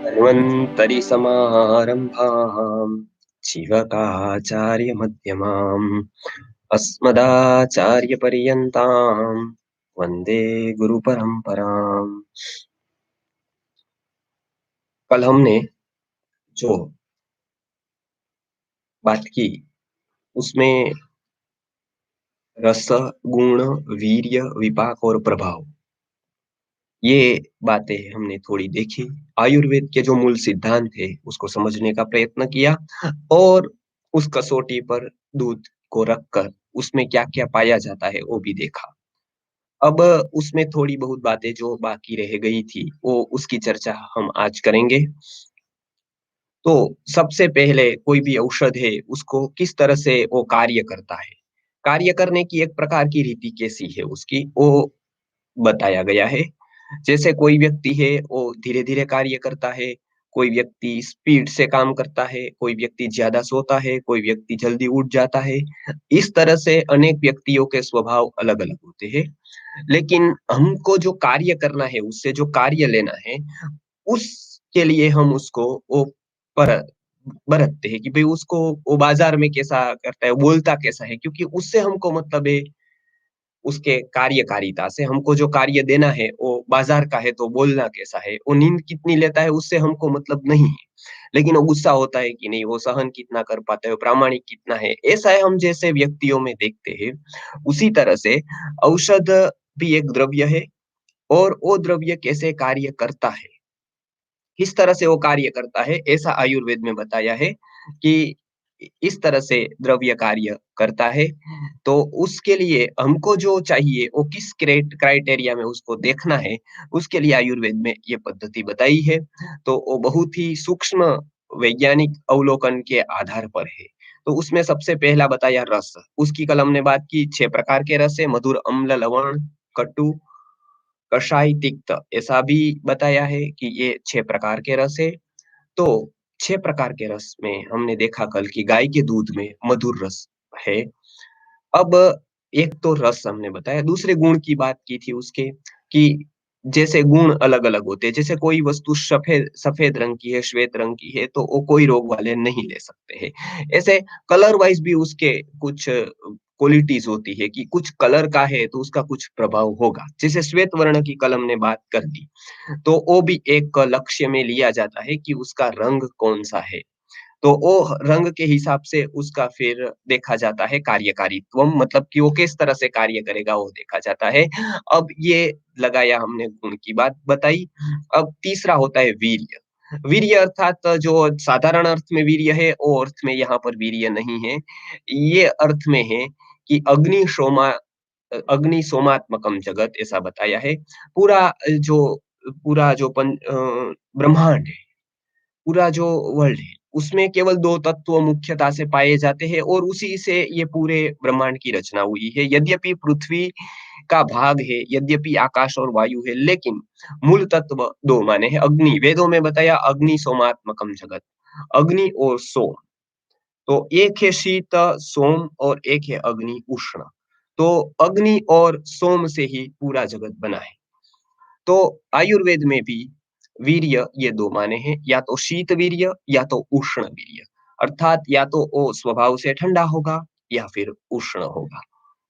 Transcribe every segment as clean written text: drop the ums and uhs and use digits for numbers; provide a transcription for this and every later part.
धन्वन्तरिसमारम्भाम् शिवकाचार्यमध्यमाम् अस्मदाचार्यपर्यन्ताम् वन्दे गुरुपरम्पराम्। कल हमने जो बात की उसमें रस, गुण, वीर्य, विपाक और प्रभाव ये बातें हमने थोड़ी देखी। आयुर्वेद के जो मूल सिद्धांत थे उसको समझने का प्रयत्न किया और उस कसौटी पर दूध को रखकर उसमें क्या-क्या पाया जाता है वो भी देखा। अब उसमें थोड़ी बहुत बातें जो बाकी रह गई थी वो उसकी चर्चा हम आज करेंगे। तो सबसे पहले कोई भी औषध है उसको किस तरह से वो कार्य करता है। कार्य करने की एक प्रकार की रीति कैसी है उसकी वो बताया गया है। जैसे कोई व्यक्ति है वो धीरे-धीरे कार्य करता है, कोई व्यक्ति स्पीड से काम करता है, कोई व्यक्ति ज़्यादा सोता है, कोई व्यक्ति जल्दी उठ जाता है। इस तरह से अनेक व्यक्तियों के स्वभाव अलग-अलग होते हैं। लेकिन हमको जो कार्य करना है, उससे जो कार्य लेना है, उसके लिए हम उसको वो पर बरतते हैं कि भई उसको वो बाज़ार में कैसा करता है, बोलता कैसा है क्योंकि उससे हमको मतलब है उसके कार्यकारिता से हमको जो कार्य देना है, वो बाज़ार का है तो बोलना कैसा है, वो नींद कितनी लेता है उससे हमको मतलब नहीं है। लेकिन वो गुस्सा होता है कि नहीं, वो सहन कितना कर पाता है, वो प्रामाणिक कितना है, ऐसा है हम जैसे व्यक्तियों में देखते हैं। उसी तरह से औषध भी एक द्रव्य है और वो द्रव्य कैसे कार्य करता है, किस तरह से वो कार्य करता है, ऐसा आयुर्वेद में बताया है कि इस तरह से द्रव्य कार्य करता है। तो उसके लिए हमको जो चाहिए वो किस क्राइटेरिया में उसको देखना है, उसके लिए आयुर्वेद में ये पद्धति बताई है। तो वो बहुत ही सूक्ष्म वैज्ञानिक अवलोकन के आधार पर है। तो उसमें सबसे पहला बताया रस, उसकी कल हमने बात की 6 प्रकार के रस है, मधुर, अम्ल, लवण, कटु, कषाय, तिक्त ऐसा भी बताया है कि ये 6 प्रकार के रस है। तो 6 प्रकार के रस में हमने देखा कल कि गाय के दूध में मधुर रस है। अब एक तो रस हमने बताया, दूसरे गुण की बात की थी उसके कि जैसे गुण अलग-अलग होते हैं, जैसे कोई वस्तु सफ़ेद सफ़ेद रंग की है, श्वेत रंग की है, तो वो कोई रोग वाले नहीं ले सकते हैं। ऐसे कलर वाइज़ भी उसके कुछ क्वालिटीज़ होती है कि कुछ कलर का है, तो उसका कुछ प्रभाव होगा। जैसे श्वेत वर्ण की कल हमने बात कर दी, तो वो भी एक लक्ष्य में लिया जाता है कि उसका रंग कौन-सा है। तो वो रंग के हिसाब से उसका फिर देखा जाता है कार्यकारित्व मतलब कि वो किस तरह से कार्य करेगा वो देखा जाता है। अब ये लगाया हमने गुण की बात बताई। अब तीसरा होता है वीर्य। वीर्य अर्थात जो साधारण अर्थ में वीर्य है, वो अर्थ में यहाँ पर वीर्य नहीं है। ये अर्थ में है कि अग्नि सोमात्मकम जगत ऐसा बताया है। पूरा जो ब्रह्मांड है, पूरा जो वर्ल्ड है, उसमें केवल 2 तत्व मुख्यता से पाए जाते हैं और उसी से ये पूरे ब्रह्मांड की रचना हुई है। यद्यपि पृथ्वी का भाग है, यद्यपि आकाश और वायु है, लेकिन मूल तत्व 2 माने हैं। अग्नि, वेदों में बताया अग्नि सोमात्मकम जगत, अग्नि और सोम। तो एक है शीत सोम और एक है अग्नि उष्ण। तो अग्नि और सोम से ही पूरा जगत बना है। तो आयुर्वेद में भी वीर्य ये 2 माने हैं, या तो शीत वीर्य या तो उष्ण वीर्य। अर्थात या तो वो स्वभाव से ठंडा होगा या फिर उष्ण होगा।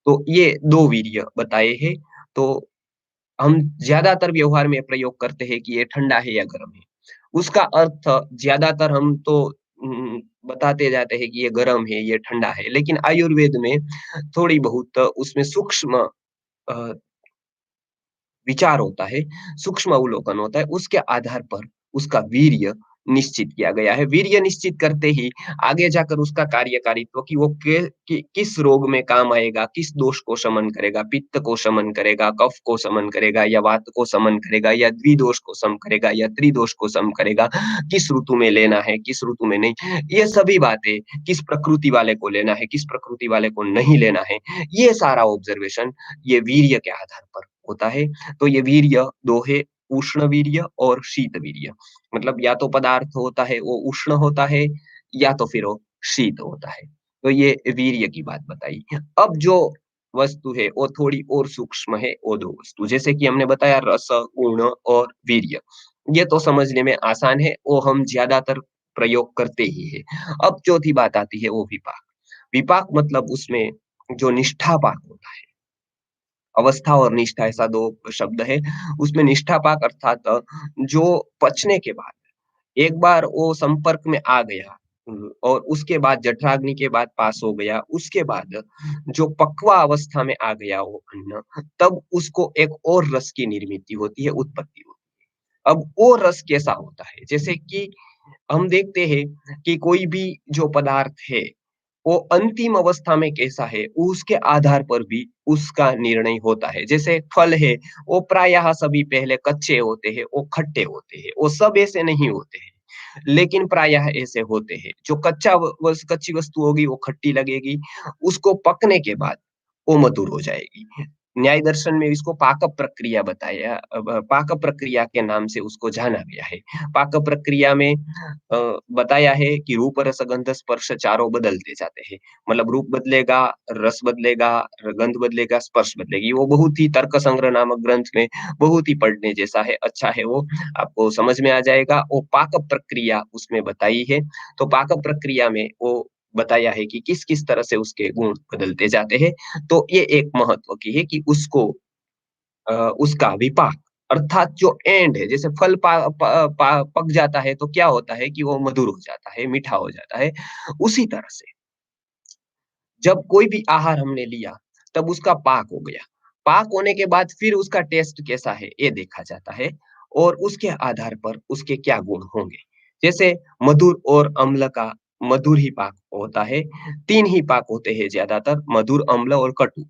तो ये 2 वीर्य बताए हैं। तो हम ज़्यादातर व्यवहार में प्रयोग करते हैं कि ये ठंडा है या गर्म है। उसका अर्थ ज़्यादातर हम तो बताते जाते हैं कि ये गर्म है, ये ठंडा है। लेकिन आयुर्वेद में थोड़ी बहुत उसमें सूक्ष्म अ, विचार होता है, सूक्ष्म अवलोकन होता है, उसके आधार पर उसका वीर्य निश्चित किया गया है। वीर्य निश्चित करते ही आगे जाकर उसका कार्यकारित्व कि वो किस रोग में काम आएगा, किस दोष को शमन करेगा, पित्त को शमन करेगा, कफ को शमन करेगा या वात को शमन करेगा या द्विदोष को शम करेगा या त्रिदोष को शम करेगा, किस ऋतु में लेना है, किस ऋतु में नहीं। ये सभी बातें किस प्रकृति वाले को लेना है, किस प्रकृति वाले को नहीं लेना है, ये सारा ऑब्जर्वेशन ये वीर्य के आधार पर होता है। तो ये वीर्य 2 है, उष्ण वीर्य और शीत वीर्य। मतलब या तो पदार्थ होता है वो उष्ण होता है या तो फिर वो शीत होता है। तो ये वीर्य की बात बताई। अब जो वस्तु है वो थोड़ी और सूक्ष्म है वो 2 वस्तु। जैसे कि हमने बताया रस, गुण और वीर्य। ये तो समझने में आसान है, वो हम ज़्यादातर प्रयोग करते ही हैं। अब चौथी बात आती है वो विपाक। विपाक मतलब उसमें जो निष्ठा पाक होता है, अवस्था और निष्ठा ऐसा 2 शब्द है। उसमें निष्ठा पाक अर्थात जो पचने के बाद एक बार वो संपर्क में आ गया और उसके बाद जठराग्नि के बाद पास हो गया, उसके बाद जो पक्वा अवस्था में आ गया वो अन्न, तब उसको एक और रस की निर्मिति होती है, उत्पत्ति होती है। अब वो रस कैसा होता है? जैसे कि हम देखते हैं कि कोई भी जो पदार्थ है, वो अंतिम अवस्था में कैसा है, उसके आधार पर भी उसका निर्णय होता है। जैसे फल है, वो प्रायः सभी पहले कच्चे होते हैं, वो खट्टे होते हैं, वो सब ऐसे नहीं होते हैं। लेकिन प्रायः ऐसे होते हैं, जो कच्चा व वस कच्ची वस्तु होगी वो खट्टी लगेगी, उसको पकने के बाद वो मधुर हो जाएगी। न्याय दर्शन में इसको पाक प्रक्रिया बताया पाक प्रक्रिया के नाम से उसको जाना गया है। पाक प्रक्रिया में बताया है कि रूप, रस, गंध, स्पर्श चारों बदलते जाते हैं। मतलब रूप बदलेगा, रस बदलेगा, गंध बदलेगा, स्पर्श बदलेगी। वो बहुत ही तर्क संग्रह नामक ग्रंथ में बहुत ही पढ़ने जैसा है, अच्छा है वो, आपको समझ में आ जाएगा। वो पाक प्रक्रिया उसमें बताई है, तो पाक प्रक्रिया में वो बताया है कि किस-किस तरह से उसके गुण बदलते जाते हैं। तो ये एक महत्व की है कि उसको उसका विपाक अर्थात जो एंड है, जैसे फल पक जाता है तो क्या होता है कि वो मधुर हो जाता है, मीठा हो जाता है। उसी तरह से जब कोई भी आहार हमने लिया, तब उसका पाक हो गया। पाक होने के बाद फिर उसका टेस्ट कैसा है, ये देखा जाता है और उसके आधार पर उसके क्या गुण होंगे। जैसे मधुर और अम्ल का मधुर ही पाक होता है, 3 ही पाक होते हैं ज़्यादातर मधुर, अम्ल और कटु।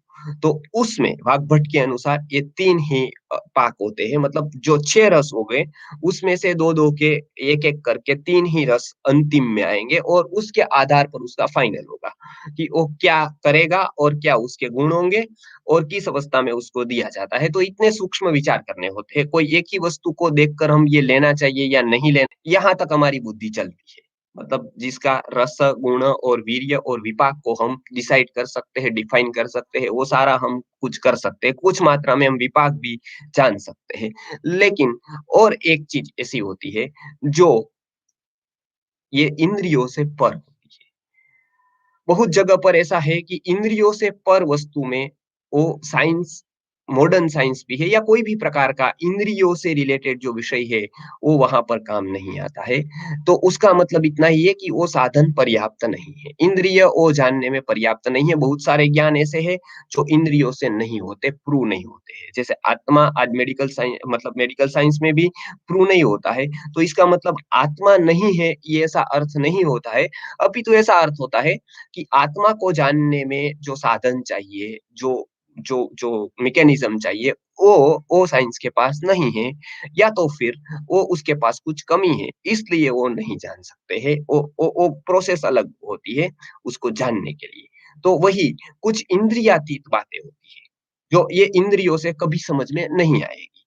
तो उसमें वाग्भट के अनुसार ये 3 ही पाक होते हैं मतलब जो 6 रस हो गए, उसमें से 2-2 के 1-1 करके 3 ही रस अंतिम में आएँगे और उसके आधार पर उसका फाइनल होगा। कि वो क्या करेगा और क्या उसके गुण होंगे और किस अवस्था में उसको दिया जाता है। तो इतने सूक्ष्म विचार करने होते हैं। कोई एक ही वस्तु को देखकर हम ये लेना चाहिए या नहीं लेना, यहाँ तक हमारी बुद्धि चलती है। मतलब जिसका रस, गुण और वीर्य और विपाक को हम डिसाइड कर सकते हैं, डिफाइन कर सकते हैं, वो सारा हम कुछ कर सकते हैं। कुछ मात्रा में हम विपाक भी जान सकते हैं। लेकिन और एक चीज़ ऐसी होती है, जो ये इंद्रियों से पर होती है। बहुत जगह पर ऐसा है कि इंद्रियों से पर वस्तु में वो साइंस मॉडर्न साइंस भी है या कोई भी प्रकार का इंद्रियों से रिलेटेड जो विषय है, वो वहाँ पर काम नहीं आता है। तो उसका मतलब इतना ही है कि वो साधन पर्याप्त नहीं है। इंद्रिय वो जानने में पर्याप्त नहीं है। बहुत सारे ज्ञान ऐसे हैं जो इंद्रियों से नहीं होते, प्रूव नहीं होते हैं। जैसे आत्मा आज मेडिकल साइंस में भी प्रूव नहीं होता है। तो इसका मतलब आत्मा नहीं है, ये ऐसा अर्थ नहीं होता है। अपितु ऐसा अर्थ होता है कि आत्मा को जानने में जो साधन चाहिए, जो जो जो मैकेनिज़्म चाहिए, वो साइंस के पास नहीं है या तो फिर वो उसके पास कुछ कमी है, इसलिए वो नहीं जान सकते हैं। वो प्रोसेस अलग होती है उसको जानने के लिए। तो वही कुछ इंद्रियातीत बातें होती हैं, जो ये इंद्रियों से कभी समझ में नहीं आएगी।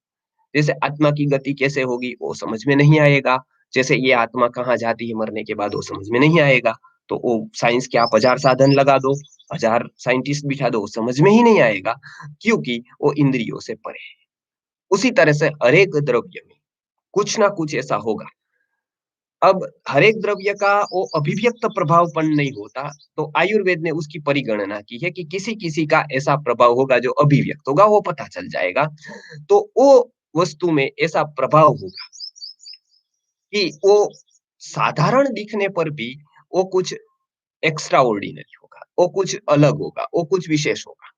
जैसे आत्मा की गति कैसे होगी वो समझ में नहीं आएगा। जैसे ये आत्मा कहाँ जाती है मरने के बाद वो समझ में नहीं आएगा। तो वो साइंस के आप हज़ार साधन लगा दो, हज़ार साइंटिस्ट बिठा दो, वो समझ में ही नहीं आएगा क्योंकि वो इंद्रियों से परे है। उसी तरह से हर एक द्रव्य में कुछ ना कुछ ऐसा होगा। अब हर एक द्रव्य का वो अभिव्यक्त प्रभावपन नहीं होता, तो आयुर्वेद ने उसकी परिगणना की है कि किसी-किसी का ऐसा प्रभाव होगा जो अभिव्यक्त होगा, वो पता चल जाएगा। तो वो वस्तु में ऐसा प्रभाव होगा कि वो साधारण दिखने पर भी वो कुछ एक्स्ट्रा ऑर्डिनरी होगा, वो कुछ अलग होगा, वो कुछ विशेष होगा।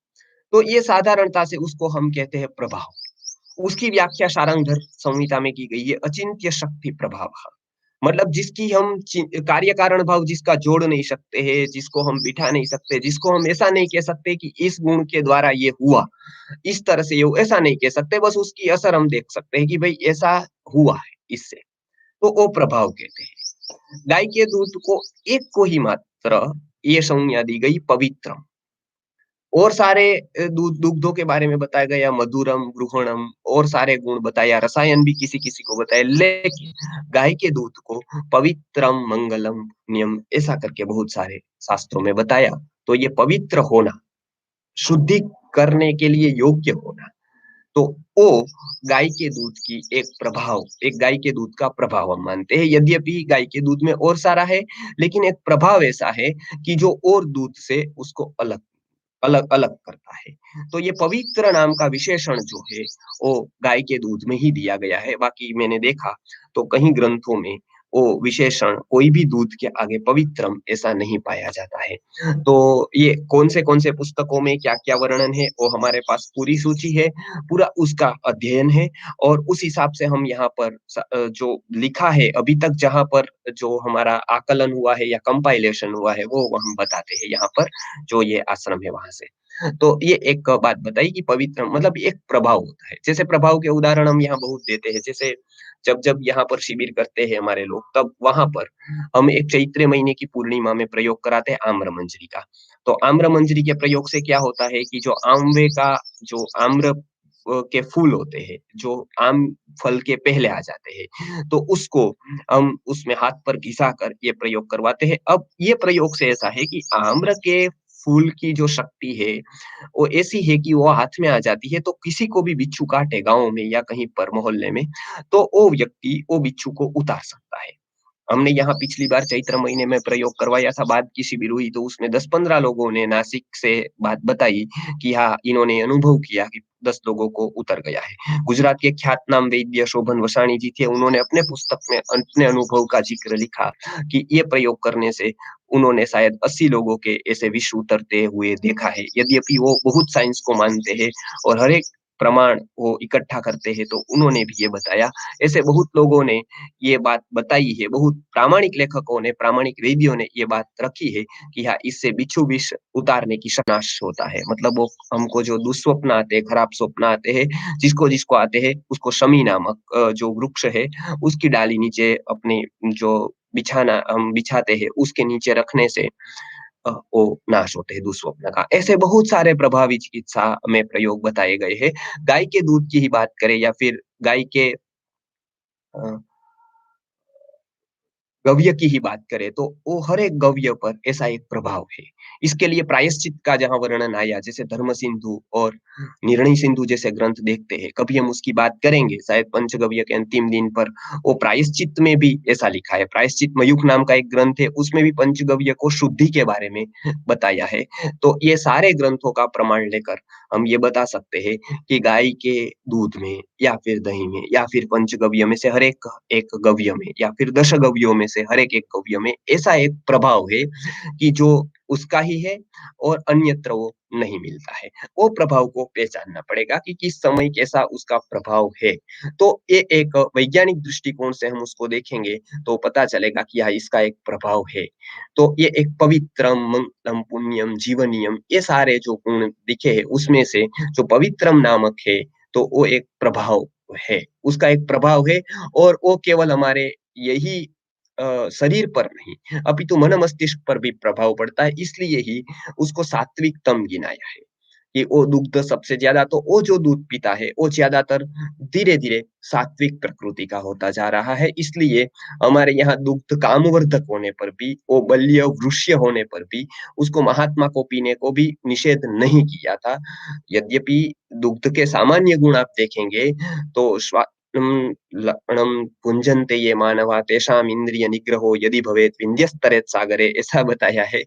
तो ये साधारणता से उसको हम कहते हैं प्रभाव। उसकी व्याख्या शार्ङ्गधर संहिता में की गई है, अचिंत्य शक्ति प्रभावः। मतलब जिसकी हम कार्य कारण भाव जिसका जोड़ नहीं सकते हैं, जिसको हम बिठा नहीं सकते, जिसको हम ऐसा नहीं कह सकते कि इस गुण के द्वारा ये हुआ, इस तरह से ये ऐसा नहीं कह सकते, बस उसकी असर हम देख सकते हैं कि भई ऐसा हुआ है इससे, तो वो प्रभाव कहते हैं। गाय के दूध को एक को ही मात्र ये संज्ञा दी गई पवित्रम। और सारे दुग्धों के बारे में बताया गया मधुरम, गृहणम और सारे गुण बताया, रसायन भी किसी-किसी को बताया, लेकिन गाय के दूध को पवित्रम, मंगलम, पुण्यम ऐसा करके बहुत सारे शास्त्रों में बताया। तो ये पवित्र होना, शुद्धि करने के लिए योग्य होना, तो वो गाय के दूध की एक गाय के दूध का प्रभाव हम मानते हैं। यद्यपि गाय के दूध में और सारा है, लेकिन एक प्रभाव ऐसा है कि जो और दूध से उसको अलग करता है। तो ये पवित्र नाम का विशेषण जो है, वो गाय के दूध में ही दिया गया है। बाकी मैंने देखा तो कहीं ग्रंथों में वो विशेषण कोई भी दूध के आगे पवित्रम ऐसा नहीं पाया जाता है। तो ये कौन से पुस्तकों में क्या-क्या वर्णन है, वो हमारे पास पूरी सूची है, पूरा उसका अध्ययन है और उस हिसाब से हम यहाँ पर जो लिखा है अभी तक जहाँ पर जो हमारा आकलन हुआ है या कंपाइलेशन हुआ है, वो हम बताते हैं यहाँ पर, जो ये आश्रम है वहाँ से। तो ये एक बात बताई कि पवित्र मतलब एक प्रभाव होता है। जैसे प्रभाव के उदाहरण हम यहाँ बहुत देते हैं, जैसे जब यहाँ पर शिविर करते हैं हमारे लोग, तब वहाँ पर हम एक चैत्र महीने की पूर्णिमा में प्रयोग कराते हैं आम्रमंजरी का। तो आम्रमंजरी के प्रयोग से क्या होता है कि जो आमवे का जो के फूल होते हैं, जो आम फल के पहले आ जाते हैं, तो उसको हम उसमें हाथ पर घिसाकर ये प्रयोग करवाते हैं। अब ये प्रयोग से ऐसा है कि आम्र के फूल की जो शक्ति है, वो ऐसी है कि वो हाथ में आ जाती है, तो किसी को भी बिच्छू काटे गाँव में या कहीं पर मोहल्ले में, तो वो व्यक्ति वो बिच्छू को उतार सकता है। हमने यहाँ पिछली बार चैत्र महीने में प्रयोग करवाया था, बाद की शिविर हुई तो उसमें 10-15 लोगों ने नासिक से बात बताई कि हाँ, इन्होंने अनुभव किया कि 10 लोगों को उतर गया है। गुजरात के ख्यातनाम वैद्य शोभन वसाणी जी थे, उन्होंने अपने पुस्तक में अपने अनुभव का ज़िक्र लिखा कि ये प्रयोग करने से उन्होंने शायद 80 लोगों के ऐसे विष उतरते हुए देखा है। यद्यपि वो बहुत साइंस को मानते हैं और हर एक प्रमाण वो इकट्ठा करते हैं, तो उन्होंने भी ये बताया। ऐसे बहुत लोगों ने ये बात बताई है, बहुत प्रामाणिक लेखकों ने, प्रामाणिक वेदियों ने ये बात रखी है कि हाँ, इससे बिच्छू विष उतारने की नाश होता है। मतलब वो हमको जो दुःस्वप्न आते हैं, खराब स्वप्न आते हैं, जिसको आते हैं, उसको शमी नामक जो वृक्ष है, उसकी डाली नीचे अपनी जो बिछाना हम बिछाते हैं, उसके नीचे रखने से वो नाश होते हैं दुःस्वप्न का। ऐसे बहुत सारे प्रभावी चिकित्सा में प्रयोग बताए गए हैं। गाय के दूध की ही बात करें या फिर गाय के अ गव्य की ही बात करें तो वो हर एक गव्य पर ऐसा एक प्रभाव है। इसके लिए प्रायश्चित का जहाँ वर्णन आया जैसे धर्म सिंधु और निर्णय सिंधु जैसे ग्रंथ देखते हैं, कभी हम उसकी बात करेंगे शायद पंचगव्य के अंतिम दिन पर वो प्रायश्चित में भी ऐसा लिखा है। प्रायश्चित मयूख नाम का एक ग्रंथ है, उसमें भी पंचगव्य को शुद्धि के बारे में बताया है। तो ये सारे ग्रंथों का प्रमाण लेकर हम ये बता सकते हैं कि गाय के दूध में या फिर दही में या फिर पंचगव्य में से हर एक एक गव्य में या फिर दशगव्यों में से हर एक गव्य में ऐसा एक प्रभाव है कि जो उसका ही है और अन्यत्र वो नहीं मिलता है। वो प्रभाव को पहचानना पड़ेगा कि किस समय कैसा उसका प्रभाव है। तो ये एक वैज्ञानिक दृष्टिकोण से हम उसको देखेंगे तो पता चलेगा कि हाँ, इसका एक प्रभाव है। तो ये एक पवित्रम, मंगलम, पुण्यम, जीवनियम ये सारे जो गुण लिखे हैं उसमें से जो पवित्रम नामक है, तो वो एक प्रभाव है। उसका एक प्रभाव है और वो केवल हमारे यही शरीर पर नहीं, अपितु मन मस्तिष्क पर भी प्रभाव पड़ता है। इसलिए ही उसको सात्विकतम गिनाया है कि वो दुग्ध सबसे ज़्यादा तो वो जो दूध पीता है, वो ज़्यादातर धीरे-धीरे सात्विक प्रकृति का होता जा रहा है। इसलिए हमारे यहाँ दुग्ध कामवर्धक होने पर भी, वो बल्य वृष्य होने पर भी, उसको महात्मा को पीने को भी निषेध नहीं किया था। यद्यपि दुग्ध के सामान्य गुण आप देखेंगे तो लवणं भुञ्जन्ते ये मानवा तेषाम् इन्द्रिय निग्रहो यदि भवेत् विन्ध्यस्तरेत् सागरे ऐसा बताया है।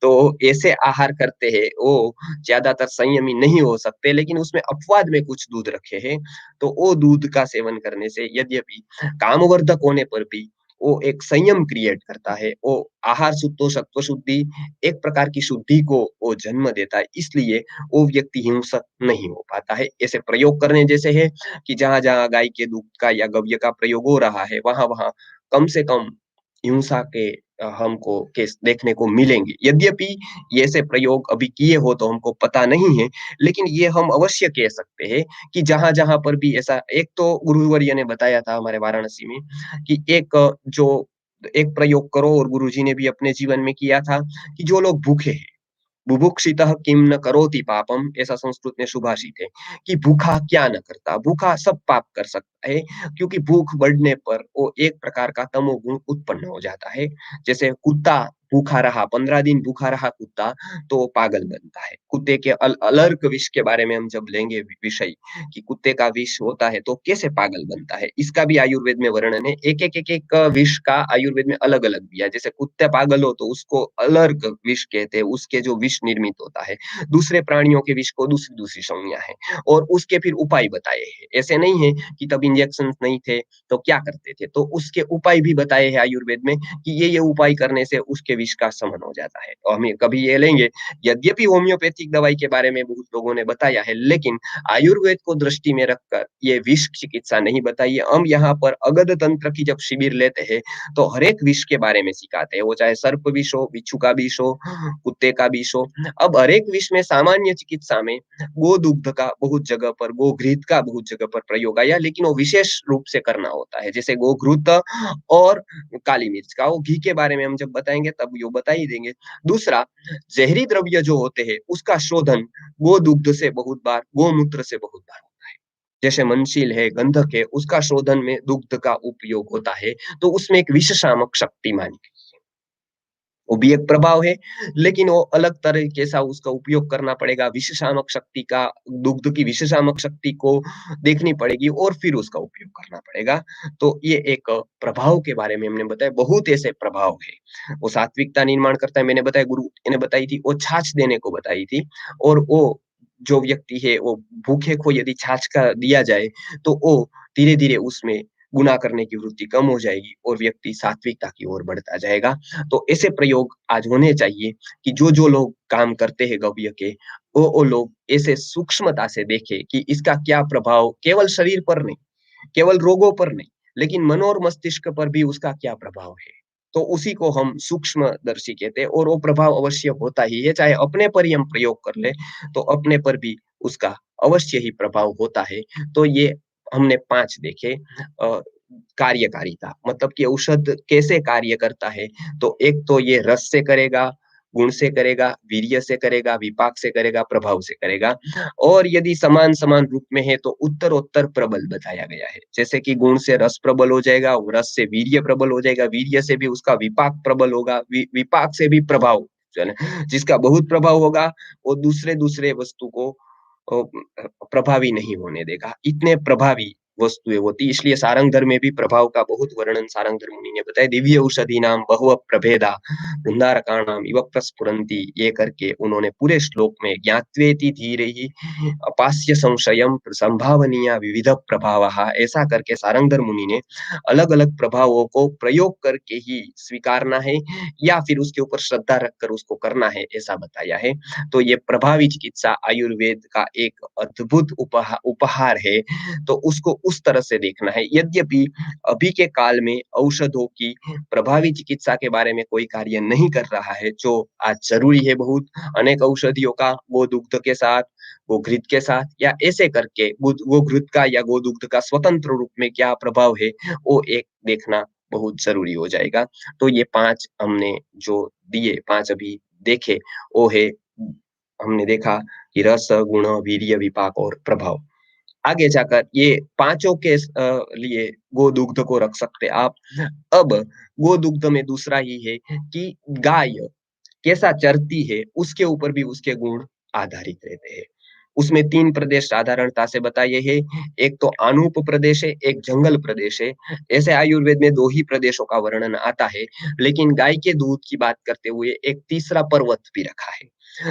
तो ऐसे आहार करते हैं, वो ज़्यादातर संयमी नहीं हो सकते, लेकिन उसमें अपवाद में कुछ दूध रखे हैं। तो वो दूध का सेवन करने से यद्यपि कामवर्धक होने पर भी वो एक संयम क्रिएट करता है। वो आहार शुद्धो सत्व शुद्धि एक प्रकार की शुद्धि को वो जन्म देता है। इसलिए वो व्यक्ति हिंसक नहीं हो पाता है। ऐसे प्रयोग करने जैसे है कि जहाँ-जहाँ गाय के दूध का या गव्य का प्रयोग हो रहा है, वहाँ-वहाँ कम से कम हिंसा के हमको केस देखने को मिलेंगे। यद्यपि ये ऐसे प्रयोग अभी किए हो तो हमको पता नहीं है, लेकिन ये हम अवश्य कह सकते हैं कि जहाँ-जहाँ पर भी ऐसा एक तो गुरुवर्य ने बताया था हमारे वाराणसी में कि जो एक प्रयोग करो और गुरुजी ने भी अपने जीवन में किया था कि जो लोग भूखे हैं बुभुक्षितः किं न करोति पापम ऐसा संस्कृत में सुभाषित है कि भूखा क्या न करता, भूखा सब पाप कर सकता है, क्योंकि भूख बढ़ने पर वो एक प्रकार का तमोगुण उत्पन्न हो जाता है। जैसे कुत्ता भूखा रहा, 15 दिन भूखा रहा कुत्ता, तो वो पागल बनता है। कुत्ते के अलर्क विष के बारे में हम जब लेंगे विषय कि कुत्ते का विष होता है तो कैसे पागल बनता है, इसका भी आयुर्वेद में वर्णन है। एक विष का आयुर्वेद में अलग-अलग दिया है। जैसे कुत्ता पागल हो तो उसको अलर्क विष कहते हैं, उसके जो विष निर्मित होता है। दूसरे प्राणियों के विष को दूसरी-दूसरी संज्ञा है और उसके फिर उपाय बताए हैं। ऐसे नहीं है कि तब इंजेक्शंस नहीं थे, तो क्या करते थे? तो उसके उपाय भी बताए हैं आयुर्वेद में कि ये उपाय करने से उसके विष का शमन हो जाता है। और हम कभी ये लेंगे, यद्यपि होम्योपैथिक दवाई के बारे में बहुत लोगों ने बताया है, लेकिन आयुर्वेद को दृष्टि में रखकर ये विष चिकित्सा नहीं बताई है। हम यहाँ पर अगध तंत्र की जब शिविर लेते हैं, तो हर एक विष के बारे में सिखाते हैं। वो चाहे सर्प विष हो, बिच्छू का विष हो, कुत्ते का विष हो। अब हर एक विष में सामान्य चिकित्सा में गोदूग्ध का बहुत जगह पर, गोघृत का बहुत जगह पर प्रयोग आया, लेकिन वो विशेष रूप से करना होता है। जैसे गोघृत और काली मिर्च का, वो घी के बारे में हम जब बताएँगे तब यो बता ही देंगे। दूसरा, ज़हरी द्रव्य जो होते हैं, उसका शोधन गोदूग्ध से बहुत बार, गोमूत्र से बहुत बार होता है। जैसे मनशील है, गंधक है, उसका शोधन में दुग्ध का उपयोग होता है, तो उसमें एक विषशामक शक्ति मानी गई है। वो भी एक प्रभाव है, लेकिन वो अलग तरीके सा उसका उपयोग करना पड़ेगा। विषशामक शक्ति का, दुग्ध की विषशामक शक्ति को देखनी पड़ेगी और फिर उसका उपयोग करना पड़ेगा। तो ये एक प्रभाव के बारे में हमने बताया, बहुत ऐसे प्रभाव हैं। वो सात्विकता निर्माण करता है, मैंने बताया गुरु ने बताई थी, वो छाछ देने को बताई थी और वो जो व्यक्ति है, वो भूखे को यदि छाछ का दिया जाए, तो वो धीरे-धीरे उसमें गुना करने की वृत्ति कम हो जाएगी और व्यक्ति सात्विकता की ओर बढ़ता जाएगा। तो ऐसे प्रयोग आज होने चाहिए कि जो लोग काम करते हैं गव्य के, वो लोग ऐसे सूक्ष्मता से देखें कि इसका क्या प्रभाव केवल शरीर पर नहीं, केवल रोगों पर नहीं, लेकिन मन और मस्तिष्क पर भी उसका क्या प्रभाव है। तो उसी को हम सूक्ष्मदर्शी कहते हैं और वो प्रभाव अवश्य होता ही है, चाहे अपने पर ही हम प्रयोग कर लें, तो अपने पर भी उसका अवश्य ही प्रभाव होता है। तो ये हमने 5 देखे कार्यकारिता मतलब कि औषध कैसे कार्य करता है, तो एक तो ये रस से करेगा, गुण से करेगा, वीर्य से करेगा, विपाक से करेगा, प्रभाव से करेगा और यदि समान-समान रूप में है तो उत्तरोत्तर प्रबल बताया गया है। जैसे कि गुण से रस प्रबल हो जाएगा, रस से वीर्य प्रबल हो जाएगा, वीर्य से भी उसका विपाक प्रबल होगा, विपाक से भी प्रभाव जो है ना, जिसका बहुत प्रभाव होगा, वो दूसरे-दूसरे वस्तु को प्रभावी नहीं होने देगा। इतने प्रभावी वस्तुएँ होती, इसलिए सारंग धर्म में भी प्रभाव का बहुत वर्णन सारंग धर्म मुनि ने बताया। दिव्य औषधीनां बहवः प्रभेदा धुन्धारकाणाम इव प्रस्फुरन्ति, ये करके उन्होंने पूरे श्लोक में ज्ञात्वेति धीरैः अपास्य संशयं संभावनीया विविध प्रभावः, ऐसा करके सारंगधर मुनि ने अलग-अलग प्रभावों को प्रयोग करके ही स्वीकारना है या फिर उसके ऊपर श्रद्धा रखकर उसको करना है, ऐसा बताया है। तो ये प्रभावी चिकित्सा आयुर्वेद का एक अद्भुत उपहार है, तो उसको उस तरह से देखना है। यद्यपि अभी के काल में औषधों की प्रभावी चिकित्सा के बारे में कोई कार्य नहीं कर रहा है, जो आज ज़रूरी है बहुत। अनेक औषधियों का गोदुग्ध के साथ, गोघृत के साथ या ऐसे करके गोघृत का या गोदुग्ध का स्वतंत्र रूप में क्या प्रभाव है, वो एक देखना बहुत ज़रूरी हो जाएगा। तो ये 5 हमने जो दिए, 5 अभी देखे, वो है हमने देखा कि रस, गुण, वीर्य, विपाक और प्रभाव। आगे जाकर ये पाँचों के लिए गोदुग्ध को रख सकते हैं आप। अब गोदुग्ध में दूसरा ही है कि गाय कैसा चरती है, उसके ऊपर भी उसके गुण आधारित रहते हैं। उसमें 3 प्रदेश साधारणता से बताए हैं, एक तो आनूप प्रदेश है, एक जंगल प्रदेश है। ऐसे आयुर्वेद में 2 ही प्रदेशों का वर्णन आता है, लेकिन गाय के दूध की बात करते हुए एक तीसरा पर्वत भी रखा है।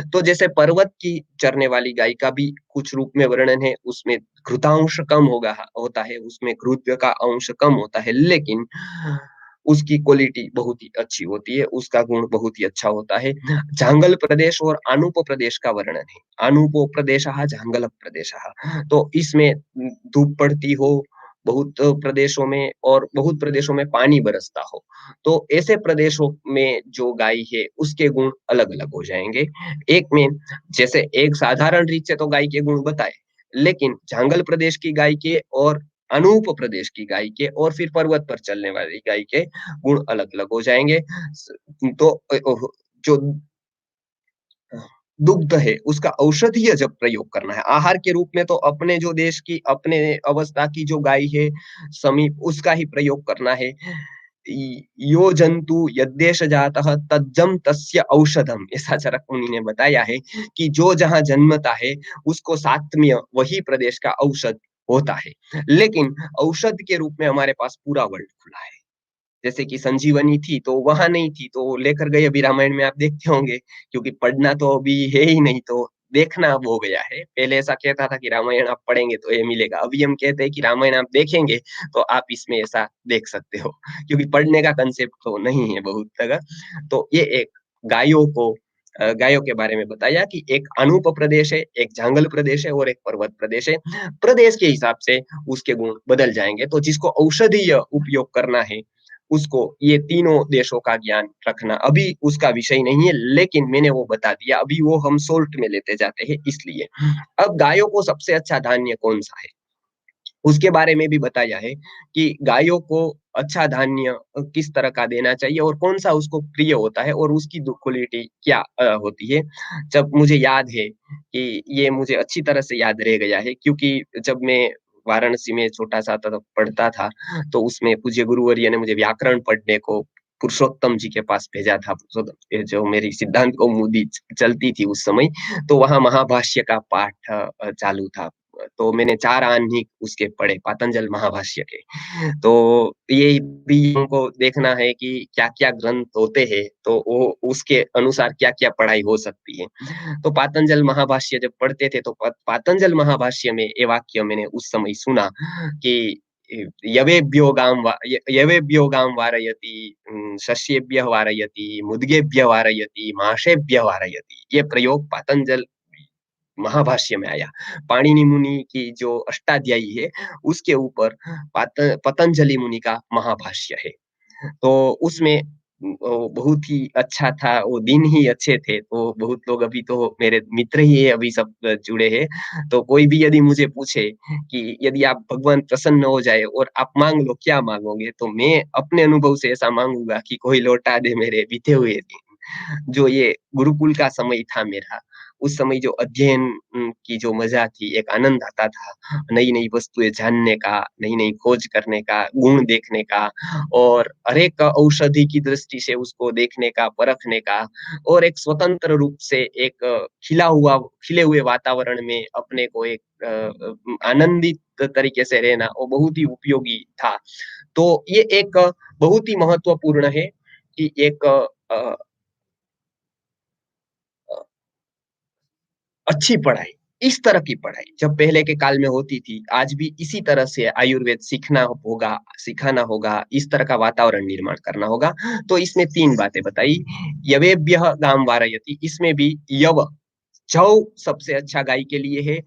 तो जैसे पर्वत की चरने वाली गाय का भी कुछ रूप में वर्णन है, उसमें घृतांश कम होता है, उसमें घृत का अंश कम होता है, लेकिन उसकी क्वालिटी बहुत ही अच्छी होती है, उसका गुण बहुत ही अच्छा होता है। जांगल प्रदेश और आनूप प्रदेश का वर्णन है। आनूपो प्रदेशः, जांगल प्रदेशः। तो इसमें धूप पड़ती हो, बहुत प्रदेशों में और बहुत प्रदेशों में पानी बरसता हो। तो ऐसे प्रदेशों में जो गाय है, उसके गुण अलग-अलग हो जाएँगे। एक में जैसे एक साधारण रीत से तो गाय के गुण बताए, लेकिन जांगल प्रदेश की गाय के और अनूप प्रदेश की गाय के और फिर पर्वत पर चलने वाली गाय के गुण अलग-अलग हो जाएँगे। स तो जो दुग्ध है, उसका औषधीय जब प्रयोग करना है, आहार के रूप में तो अपने जो देश की, अपने अवस्था की जो गाय है, समीप उसका ही प्रयोग करना है। यो जंतु यद्देश जातः तज्जं तस्य औषधम्, ऐसा चरक मुनि ने बताया है कि जो जहाँ जन्मता है, उसको सात्म्य वही प्रदेश का औषध होता है। लेकिन औषध के रूप में हमारे पास पूरा वर्ल्ड खुला है। जैसे कि संजीवनी थी, तो वहाँ नहीं थी, तो लेकर गए अभी रामायण में आप देखते होंगे, क्योंकि पढ़ना तो अभी है ही नहीं, तो देखना अब हो गया है। पहले ऐसा कहता था कि रामायण आप पढ़ेंगे तो ये मिलेगा। अभी हम कहते हैं कि रामायण आप देखेंगे, तो आप इसमें ऐसा देख सकते हो, क्योंकि पढ़ने का कांसेप्ट तो नहीं है बहुत जगह। तो ये एक गायों को गायों के बारे में बताया कि एक अनूप प्रदेश है, एक जंगल प्रदेश है और एक पर्वत प्रदेश है। प्रदेश के हिसाब से उसके गुण बदल जाएँगे, तो जिसको औषधीय उपयोग करना है, उसको ये तीनों देशों का ज्ञान रखना अभी उसका विषय नहीं है, लेकिन मैंने वो बता दिया, अभी वो हम शॉर्ट में लेते जाते हैं इसलिए। अब गायों को सबसे अच्छा धान्य कौन-सा है? उसके बारे में भी बताया है कि गायों को अच्छा धान्य किस तरह का देना चाहिए और कौन-सा उसको प्रिय होता है और उसकी क्वालिटी क्या होती है। जब मुझे याद है कि ये मुझे अच्छी तरह से याद रह गया है, क्योंकि जब मैं वाराणसी में छोटा-सा तब पढ़ता था, तो उसमें पूज्य गुरुवर्य ने मुझे व्याकरण पढ़ने को पुरुषोत्तम जी के पास भेजा था। पुरुषोत्तम, ये जो मेरी सिद्धांत कौमुदी चलती थी उस समय, तो वहाँ महाभाष्य का पाठ चालू था। तो मैंने 4 आह्निक उसके पढ़े, पातंजल महाभाष्य के। तो ये भी हमको देखना है कि क्या-क्या ग्रंथ होते हैं, तो वो उसके अनुसार क्या-क्या पढ़ाई हो सकती है। तो पातंजल महाभाष्य जब पढ़ते थे, तो पातंजल महाभाष्य में ये वाक्य मैंने उस समय सुना कि यवेभ्यो गां वारयति, शस्येभ्यः वारयति, मुद्गेभ्यः वारयति, माषेभ्यः वारयति। ये प्रयोग पातंजल महाभाष्य में आया। पाणिनि मुनि की जो अष्टाध्यायी है, उसके ऊपर पतंजलि मुनि का महाभाष्य है। तो उसमें बहुत ही अच्छा था, वो दिन ही अच्छे थे, तो बहुत लोग अभी तो मेरे मित्र ही है, अभी सब जुड़े हैं। तो कोई भी यदि मुझे पूछे कि यदि आप भगवान प्रसन्न हो जाए और आप माँग लो, क्या माँगोगे? तो मैं अपने अनुभव से ऐसा माँगूँगा कि कोई लौटा दे मेरे बीते हुए दिन। जो ये गुरुकुल का समय था मेरा, उस समय जो अध्ययन की जो मज़ा थी, एक आनंद आता था, नई-नई वस्तुएँ जानने का, नई-नई खोज करने का, गुण देखने का और हर एक औषधि की दृष्टि से उसको देखने का, परखने का और एक स्वतंत्र रूप से एक खिले हुए वातावरण में अपने को एक आनंदित तरीके से रहना, वो बहुत ही उपयोगी था। तो ये एक बहुत ही महत्वपूर्ण है कि एक अ अच्छी पढ़ाई, इस तरह की पढ़ाई जब पहले के काल में होती थी, आज भी इसी तरह से आयुर्वेद सीखना होगा, सिखाना होगा, इस तरह का वातावरण निर्माण करना होगा। तो इसमें 3 बातें बताई, यवेभ्यः गां वारयति, इसमें भी यव जौ सबसे अच्छा गाय के लिए है,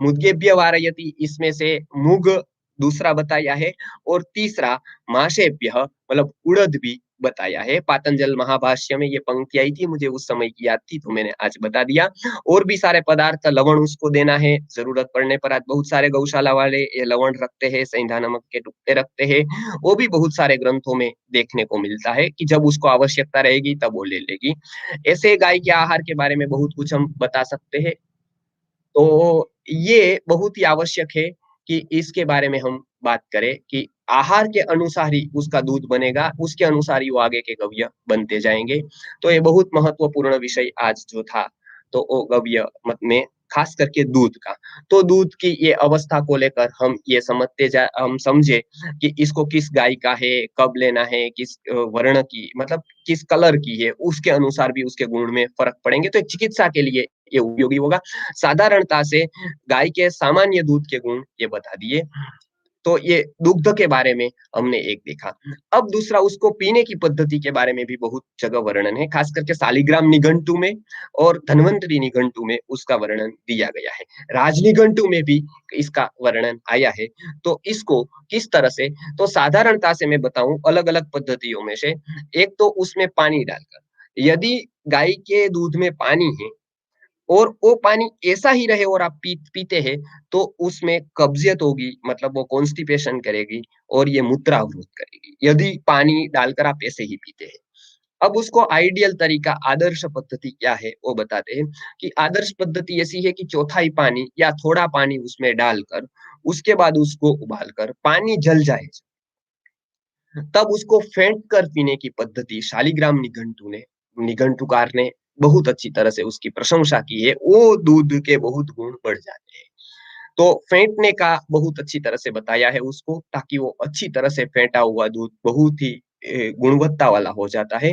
मुद्गेभ्य वारयति, इसमें से मूग दूसरा बताया है और तीसरा माशेभ्यः मतलब उड़द भी बताया है। पातंजल महाभाष्य में ये पंक्ति आई थी, मुझे उस समय की याद थी, तो मैंने आज बता दिया। और भी सारे पदार्थ लवण उसको देना है, ज़रूरत पड़ने पर आज बहुत सारे गौशाला वाले ये लवण रखते हैं, सेंधा नमक के टुकड़े रखते हैं। वो भी बहुत सारे ग्रंथों में देखने को मिलता है कि जब उसको आवश्यकता रहेगी तब वो ले लेगी। ऐसे गाय के आहार के बारे में बहुत कुछ हम बता सकते हैं। तो ये बहुत ही आवश्यक है कि इसके बारे में हम बात करें कि आहार के अनुसार ही उसका दूध बनेगा, उसके अनुसार ही वो आगे के गव्य बनते जाएँगे। तो ये बहुत महत्वपूर्ण विषय आज जो था, तो वो गव्य मत में ख़ास करके दूध का। तो दूध की ये अवस्था को लेकर हम समझे कि इसको किस गाय का है, कब लेना है, किस वर्ण की मतलब किस कलर की है, उसके अनुसार भी उसके गुण में फ़र्क पड़ेंगे। तो एक चिकित्सा के लिए ये उपयोगी होगा। साधारणता से गाय के सामान्य दूध के गुण ये बता दिए। तो ये दुग्ध के बारे में हमने एक देखा। अब दूसरा उसको पीने की पद्धति के बारे में भी बहुत जगह वर्णन है, खास करके शालिग्राम निघंटु में और धन्वंतरि निघंटु में उसका वर्णन दिया गया है। राज निघंटु में भी इसका वर्णन आया है। तो इसको किस तरह से तो साधारणता से मैं बताऊँ अलग-अलग पद्धतियों में से, एक तो उसमें पानी डालकर, यदि गाय के दूध में पानी है और वो पानी ऐसा ही रहे और आप पीते हैं, तो उसमें कब्ज़ियत होगी, मतलब वो कॉन्स्टिपेशन करेगी और ये मूत्रावरोध करेगी, यदि पानी डालकर आप ऐसे ही पीते हैं। अब उसको आइडियल तरीका आदर्श पद्धति क्या है वो बताते हैं कि आदर्श पद्धति ऐसी है कि चौथाई पानी या थोड़ा पानी उसमें डालकर उसके बाद उसको उबालकर पानी जल जाए तब उसको फेंट कर पीने की पद्धति शालिग्राम निघंटुकार ने बहुत अच्छी तरह से उसकी प्रशंसा की है। वो दूध के बहुत गुण बढ़ जाते हैं। तो फेंटने का बहुत अच्छी तरह से बताया है उसको ताकि वो अच्छी तरह से फेंटा हुआ दूध बहुत ही गुणवत्ता वाला हो जाता है।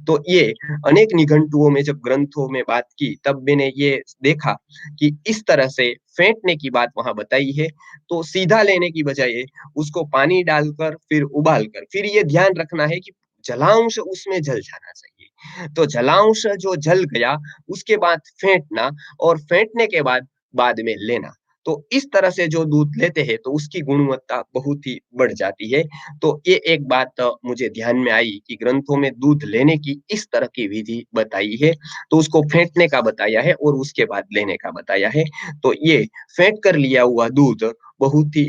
तो ये अनेक निघंटुओं में जब ग्रंथों में बात की तब मैंने ये देखा कि इस तरह से फेंटने की बात वहाँ बताई है। तो सीधा लेने की बजाय उसको पानी डालकर फिर उबाल कर फिर ये ध्यान रखना है कि जलांश उसमें जल जाना चाहिए। तो जलांश जो जल गया उसके बाद फेंटना और फेंटने के बाद में लेना। तो इस तरह से जो दूध लेते हैं तो उसकी गुणवत्ता बहुत ही बढ़ जाती है। तो ये एक बात मुझे ध्यान में आई कि ग्रंथों में दूध लेने की इस तरह की विधि बताई है। तो उसको फेंटने का बताया है और उसके बाद लेने का बताया है। तो ये फेंट कर लिया हुआ दूध बहुत ही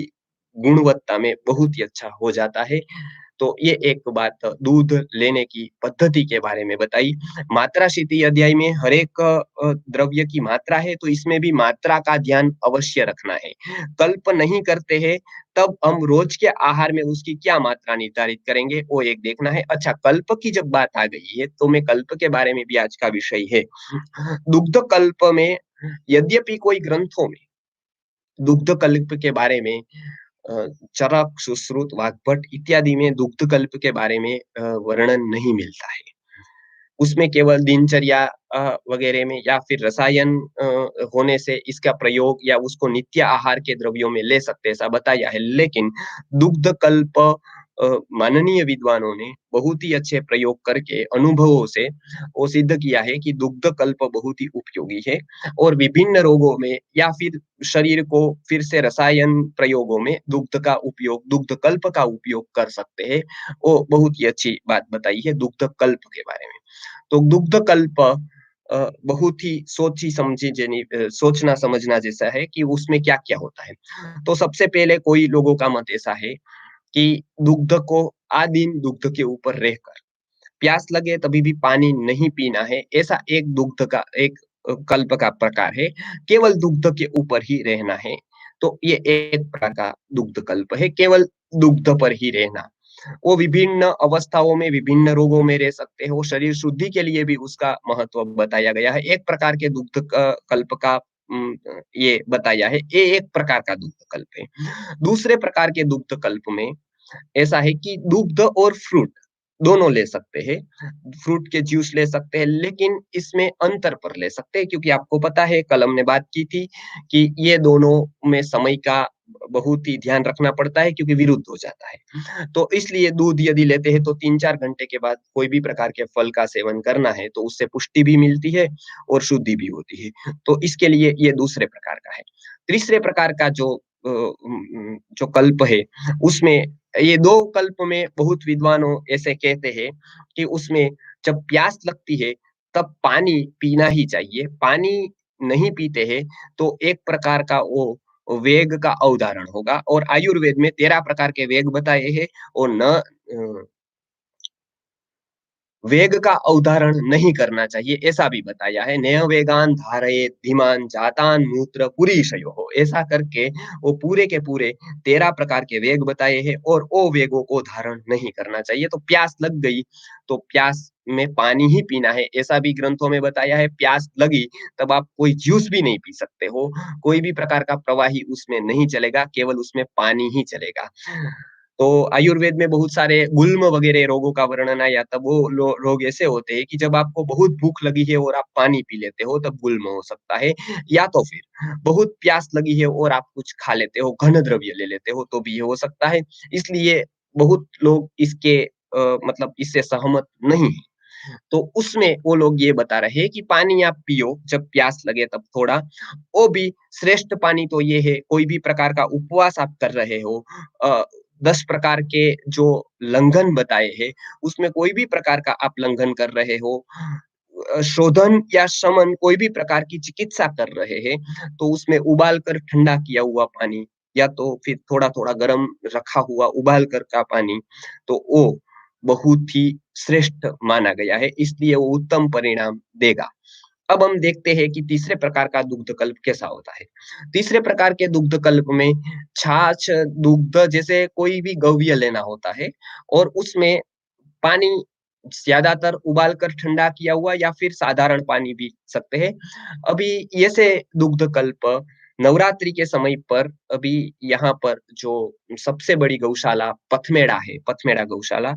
गुणवत्ता में बहुत ही अच्छा हो जाता है। तो ये एक बात दूध लेने की पद्धति के बारे में बताई। मात्रा शीति अध्याय में हर एक द्रव्य की मात्रा है, तो इसमें भी मात्रा का ध्यान अवश्य रखना है। कल्प नहीं करते हैं, तब हम रोज के आहार में उसकी क्या मात्रा निर्धारित करेंगे, वो एक देखना है। अच्छा, कल्प की जब बात आ गई है, तो मैं कल्प के बारे में भी आज का विषय है। दुग्ध कल्प में यद्यपि कोई ग्रंथों में दुग्ध कल्प के बारे में चरक, सुश्रुत, वाग्भट इत्यादि में दुग्ध कल्प के बारे में वर्णन नहीं मिलता है। उसमें केवल दिनचर्या वगैरह में या फिर रसायन होने से इसका प्रयोग या उसको नित्य आहार के द्रव्यों में ले सकते हैं, ऐसा बताया है। लेकिन दुग्ध कल्प माननीय विद्वानों ने बहुत ही अच्छे प्रयोग करके अनुभवों से वो सिद्ध किया है कि दुग्ध कल्प बहुत ही उपयोगी है और विभिन्न रोगों में या फिर शरीर को फिर से रसायन प्रयोगों में दुग्ध कल्प का उपयोग कर सकते हैं। वो बहुत ही अच्छी बात बताई है दुग्ध कल्प के बारे में। तो दुग्ध कल्प बहुत ही सोचना समझना जैसा है कि उसमें क्या-क्या होता है। तो सबसे पहले कोई लोगों का मत ऐसा है कि दुग्ध को आदिम दुग्ध के ऊपर रहकर प्यास लगे तभी भी पानी नहीं पीना है, ऐसा एक कल्प का प्रकार है, केवल दुग्ध के ऊपर ही रहना है। तो ये एक प्रकार का दुग्ध कल्प है, केवल दुग्ध पर ही रहना। वो विभिन्न अवस्थाओं में, विभिन्न रोगों में रह सकते हैं, वो शरीर शुद्धि के लिए भी उसका महत्व बताया गया है। एक प्रकार के दुग्ध क कल्प का ये बताया है, ये एक प्रकार का दुग्ध कल्प है। दूसरे प्रकार के दुग्ध कल्प में ऐसा है कि दुग्ध और फ्रूट दोनों ले सकते हैं। फ्रूट के जूस ले सकते हैं, लेकिन इसमें अंतर पर ले सकते हैं क्योंकि आपको पता है कल हमने बात की थी कि ये दोनों में समय का बहुत ही ध्यान रखना पड़ता है क्योंकि विरुद्ध हो जाता है। तो इसलिए दूध यदि लेते हैं तो 3-4 घंटे के बाद कोई भी प्रकार के फल का सेवन करना है तो उससे पुष्टि भी मिलती है और शुद्धि भी होती है। तो इसके लिए ये दूसरे प्रकार का है। तीसरे प्रकार का जो कल्प है उसमें ये 2 कल्प में बहुत विद्वानों ऐसे कहते हैं कि उसमें जब प्यास लगती है तब पानी पीना ही चाहिए। पानी नहीं पीते हैं तो एक प्रकार का वो वेग का अवधारण होगा और आयुर्वेद में 13 प्रकार के वेग बताए हैं और वेग का अवधारण नहीं करना चाहिए, ऐसा भी बताया है। "नय वेगान् धारयेत् धीमान् जातान् मूत्र पुरीषयोः" ऐसा करके वो पूरे के पूरे 13 प्रकार के वेग बताए हैं और वो वेगों को धारण नहीं करना चाहिए। तो प्यास लग गई, तो प्यास में पानी ही पीना है, ऐसा भी ग्रंथों में बताया है। प्यास लगी, तब आप कोई जूस भी नहीं पी सकते हो, कोई भी प्रकार का प्रवाही उसमें नहीं चलेगा, केवल उसमें पानी ही चलेगा। तो आयुर्वेद में बहुत सारे गुल्म वगैरह रोगों का वर्णन आया तब वो रोग ऐसे होते हैं कि जब आपको बहुत भूख लगी है और आप पानी पी लेते हो तब गुल्म हो सकता है या तो फिर बहुत प्यास लगी है और आप कुछ खा लेते हो घन द्रव्य ले लेते हो तो भी ये हो सकता है। इसलिए बहुत लोग इसके मतलब इससे सहमत नहीं है। तो उसमें वो लोग ये बता रहे हैं कि पानी आप पियो जब प्यास लगे तब थोड़ा। वो भी श्रेष्ठ पानी तो ये है कोई भी प्रकार का उपवास आप कर रहे हो 10 प्रकार के जो लंघन बताए हैं, उसमें कोई भी प्रकार का आप लंघन कर रहे हो शोधन या शमन कोई भी प्रकार की चिकित्सा कर रहे हैं, तो उसमें उबाल कर ठंडा किया हुआ पानी या तो फिर थोड़ा-थोड़ा गरम रखा हुआ उबाल कर का पानी, तो वो बहुत ही श्रेष्ठ माना गया है, इसलिए वो उत्तम परिणाम देगा। अब हम देखते हैं कि तीसरे प्रकार का दुग्ध कल्प कैसा होता है। तीसरे प्रकार के दुग्ध कल्प में छाछ, दुग्ध जैसे कोई भी गव्य लेना होता है और उसमें पानी ज़्यादातर उबाल कर ठंडा किया हुआ या फिर साधारण पानी भी सकते हैं। अभी ऐसे दुग्ध कल्प नवरात्रि के समय पर अभी यहाँ पर जो सबसे बड़ी गौशाला पथमेड़ा है, पथमेड़ा गौशाला,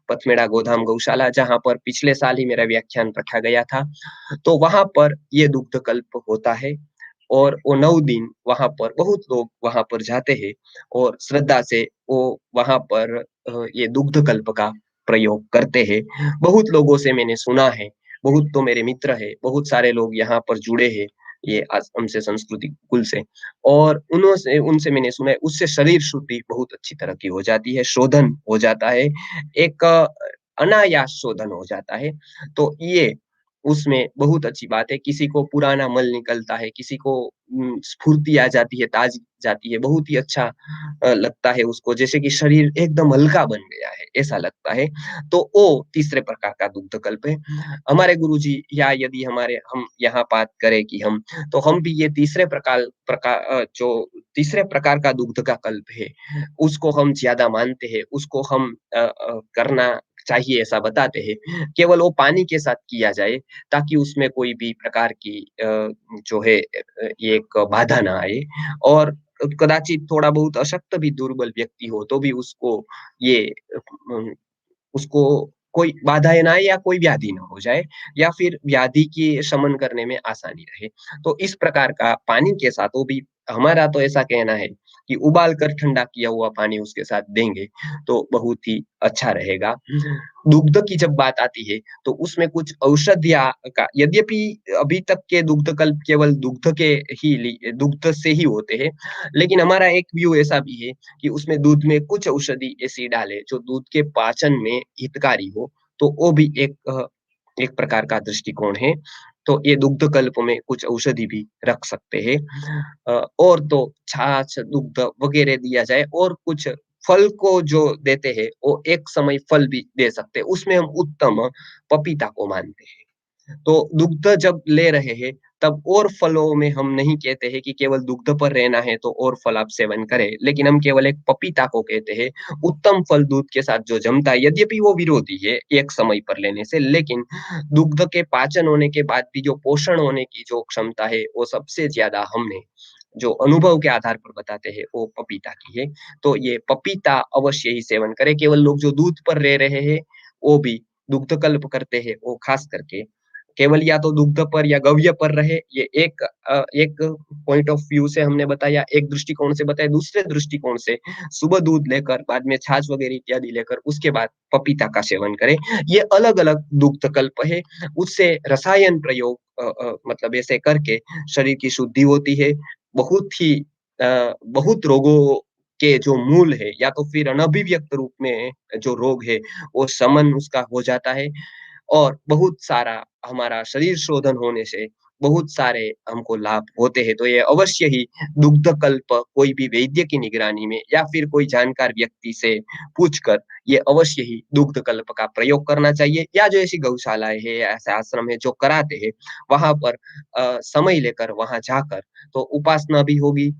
पथमेड़ा गोधाम गौशाला जहाँ पर पिछले साल ही मेरा व्याख्यान रखा गया था। तो वहाँ पर ये दुग्ध कल्प होता है और वो 9 दिन वहाँ पर बहुत लोग वहाँ पर जाते हैं और श्रद्धा से वो वहाँ पर ये दुग्ध कल्प का प्रयोग करते हैं। बहुत लोगों से मैंने सुना है, बहुत तो मेरे मित्र हैं, बहुत सारे लोग यहाँ पर जुड़े हैं, ये आश्रम से संस्कृति कुल से और उन्हों से उनसे मैंने सुना है उससे शरीर शुद्धि बहुत अच्छी तरह की हो जाती है, शोधन हो जाता है, एक अनायास शोधन हो जाता है। तो ये उसमें बहुत अच्छी बात है, किसी को पुराना मल निकलता है, किसी को स्फूर्ति आ जाती है, ताज़गी जाती है, बहुत ही अच्छा लगता है उसको जैसे कि शरीर एकदम हल्का बन गया है, ऐसा लगता है। तो वो तीसरे प्रकार का दुग्ध कल्प है। हमारे गुरुजी या यदि हमारे हम यहाँ बात करें कि तो हम भी ये जो तीसरे प्रकार का दुग्ध का कल्प है, उसको हम ज़्यादा मानते हैं, उसको हम करना चाहिए ऐसा बताते हैं। केवल वो पानी के साथ किया जाए ताकि उसमें कोई भी प्रकार की जो है ये एक बाधा ना आए और कदाचित थोड़ा बहुत अशक्त भी दुर्बल व्यक्ति हो तो भी ये उम, उसको कोई बाधाएँ ना आए या कोई व्याधि ना हो जाए या फिर व्याधि की शमन करने में आसानी रहे। तो इस प्रकार का पानी के साथ वो भी हमारा तो ऐसा कहना है कि उबाल कर ठंडा किया हुआ पानी उसके साथ देंगे, तो बहुत ही अच्छा रहेगा। दुग्ध की जब बात आती है, तो उसमें कुछ औषधियाँ का यद्यपि अभी तक के दुग्ध कल्प केवल दुग्ध से ही होते हैं, लेकिन हमारा एक व्यू ऐसा भी है कि उसमें दूध में कुछ औषधि ऐसी डालें जो दूध के पाचन में हितकारी हो, तो वो भी एक प्रकार का दृष्टिकोण है। तो ये दुग्ध कल्प में कुछ औषधि भी रख सकते हैं। और तो छाछ, दुग्ध वगैरह दिया जाए और कुछ फल को जो देते हैं, वो एक समय फल भी दे सकते हैं। उसमें हम उत्तम पपीता को मानते हैं। तो दुग्ध जब ले रहे हैं, तब और फलों में हम नहीं कहते हैं कि केवल दुग्ध पर रहना है तो और फल आप सेवन करें, लेकिन हम केवल एक पपीता को कहते हैं, उत्तम फल दूध के साथ जो जमता है, यद्यपि वो विरोधी है एक समय पर लेने से, लेकिन दुग्ध के पाचन होने के बाद भी जो पोषण होने की जो क्षमता है, वो सबसे ज़्यादा हमने जो अनुभव के आधार पर बताते हैं, वो पपीता की है। तो ये पपीता अवश्य ही सेवन करें, केवल लोग जो दूध पर रह रहे हैं, वो भी दुग्ध कल्प करते हैं, वो खास करके केवल या तो दुग्ध पर या गव्य पर रहे, ये एक पॉइंट ऑफ व्यू से हमने बताया, एक दृष्टिकोण से बताया, दूसरे दृष्टिकोण से सुबह दूध लेकर, बाद में छाछ वगैरह इत्यादि लेकर, उसके बाद पपीता का सेवन करें। ये अलग-अलग दुग्ध कल्प है, उससे रसायन प्रयोग मतलब ऐसे करके शरीर की शुद्धि होती है, बहुत ही बहुत रोगों के जो मूल है या तो फिर अनभिव्यक्त रूप में जो रोग है, वो शमन उसका हो जाता है और बहुत सारा हमारा शरीर शोधन होने से बहुत सारे हमको लाभ होते हैं। तो ये अवश्य ही दुग्ध कल्प कोई भी वैद्य की निगरानी में या फिर कोई जानकार व्यक्ति से पूछकर ये अवश्य ही दुग्ध कल्प का प्रयोग करना चाहिए या जो ऐसी गौशालाएँ हैं या ऐसे आश्रम हैं जो कराते हैं, वहाँ पर समय लेकर वहाँ जाकर तो उपासना भी होगी,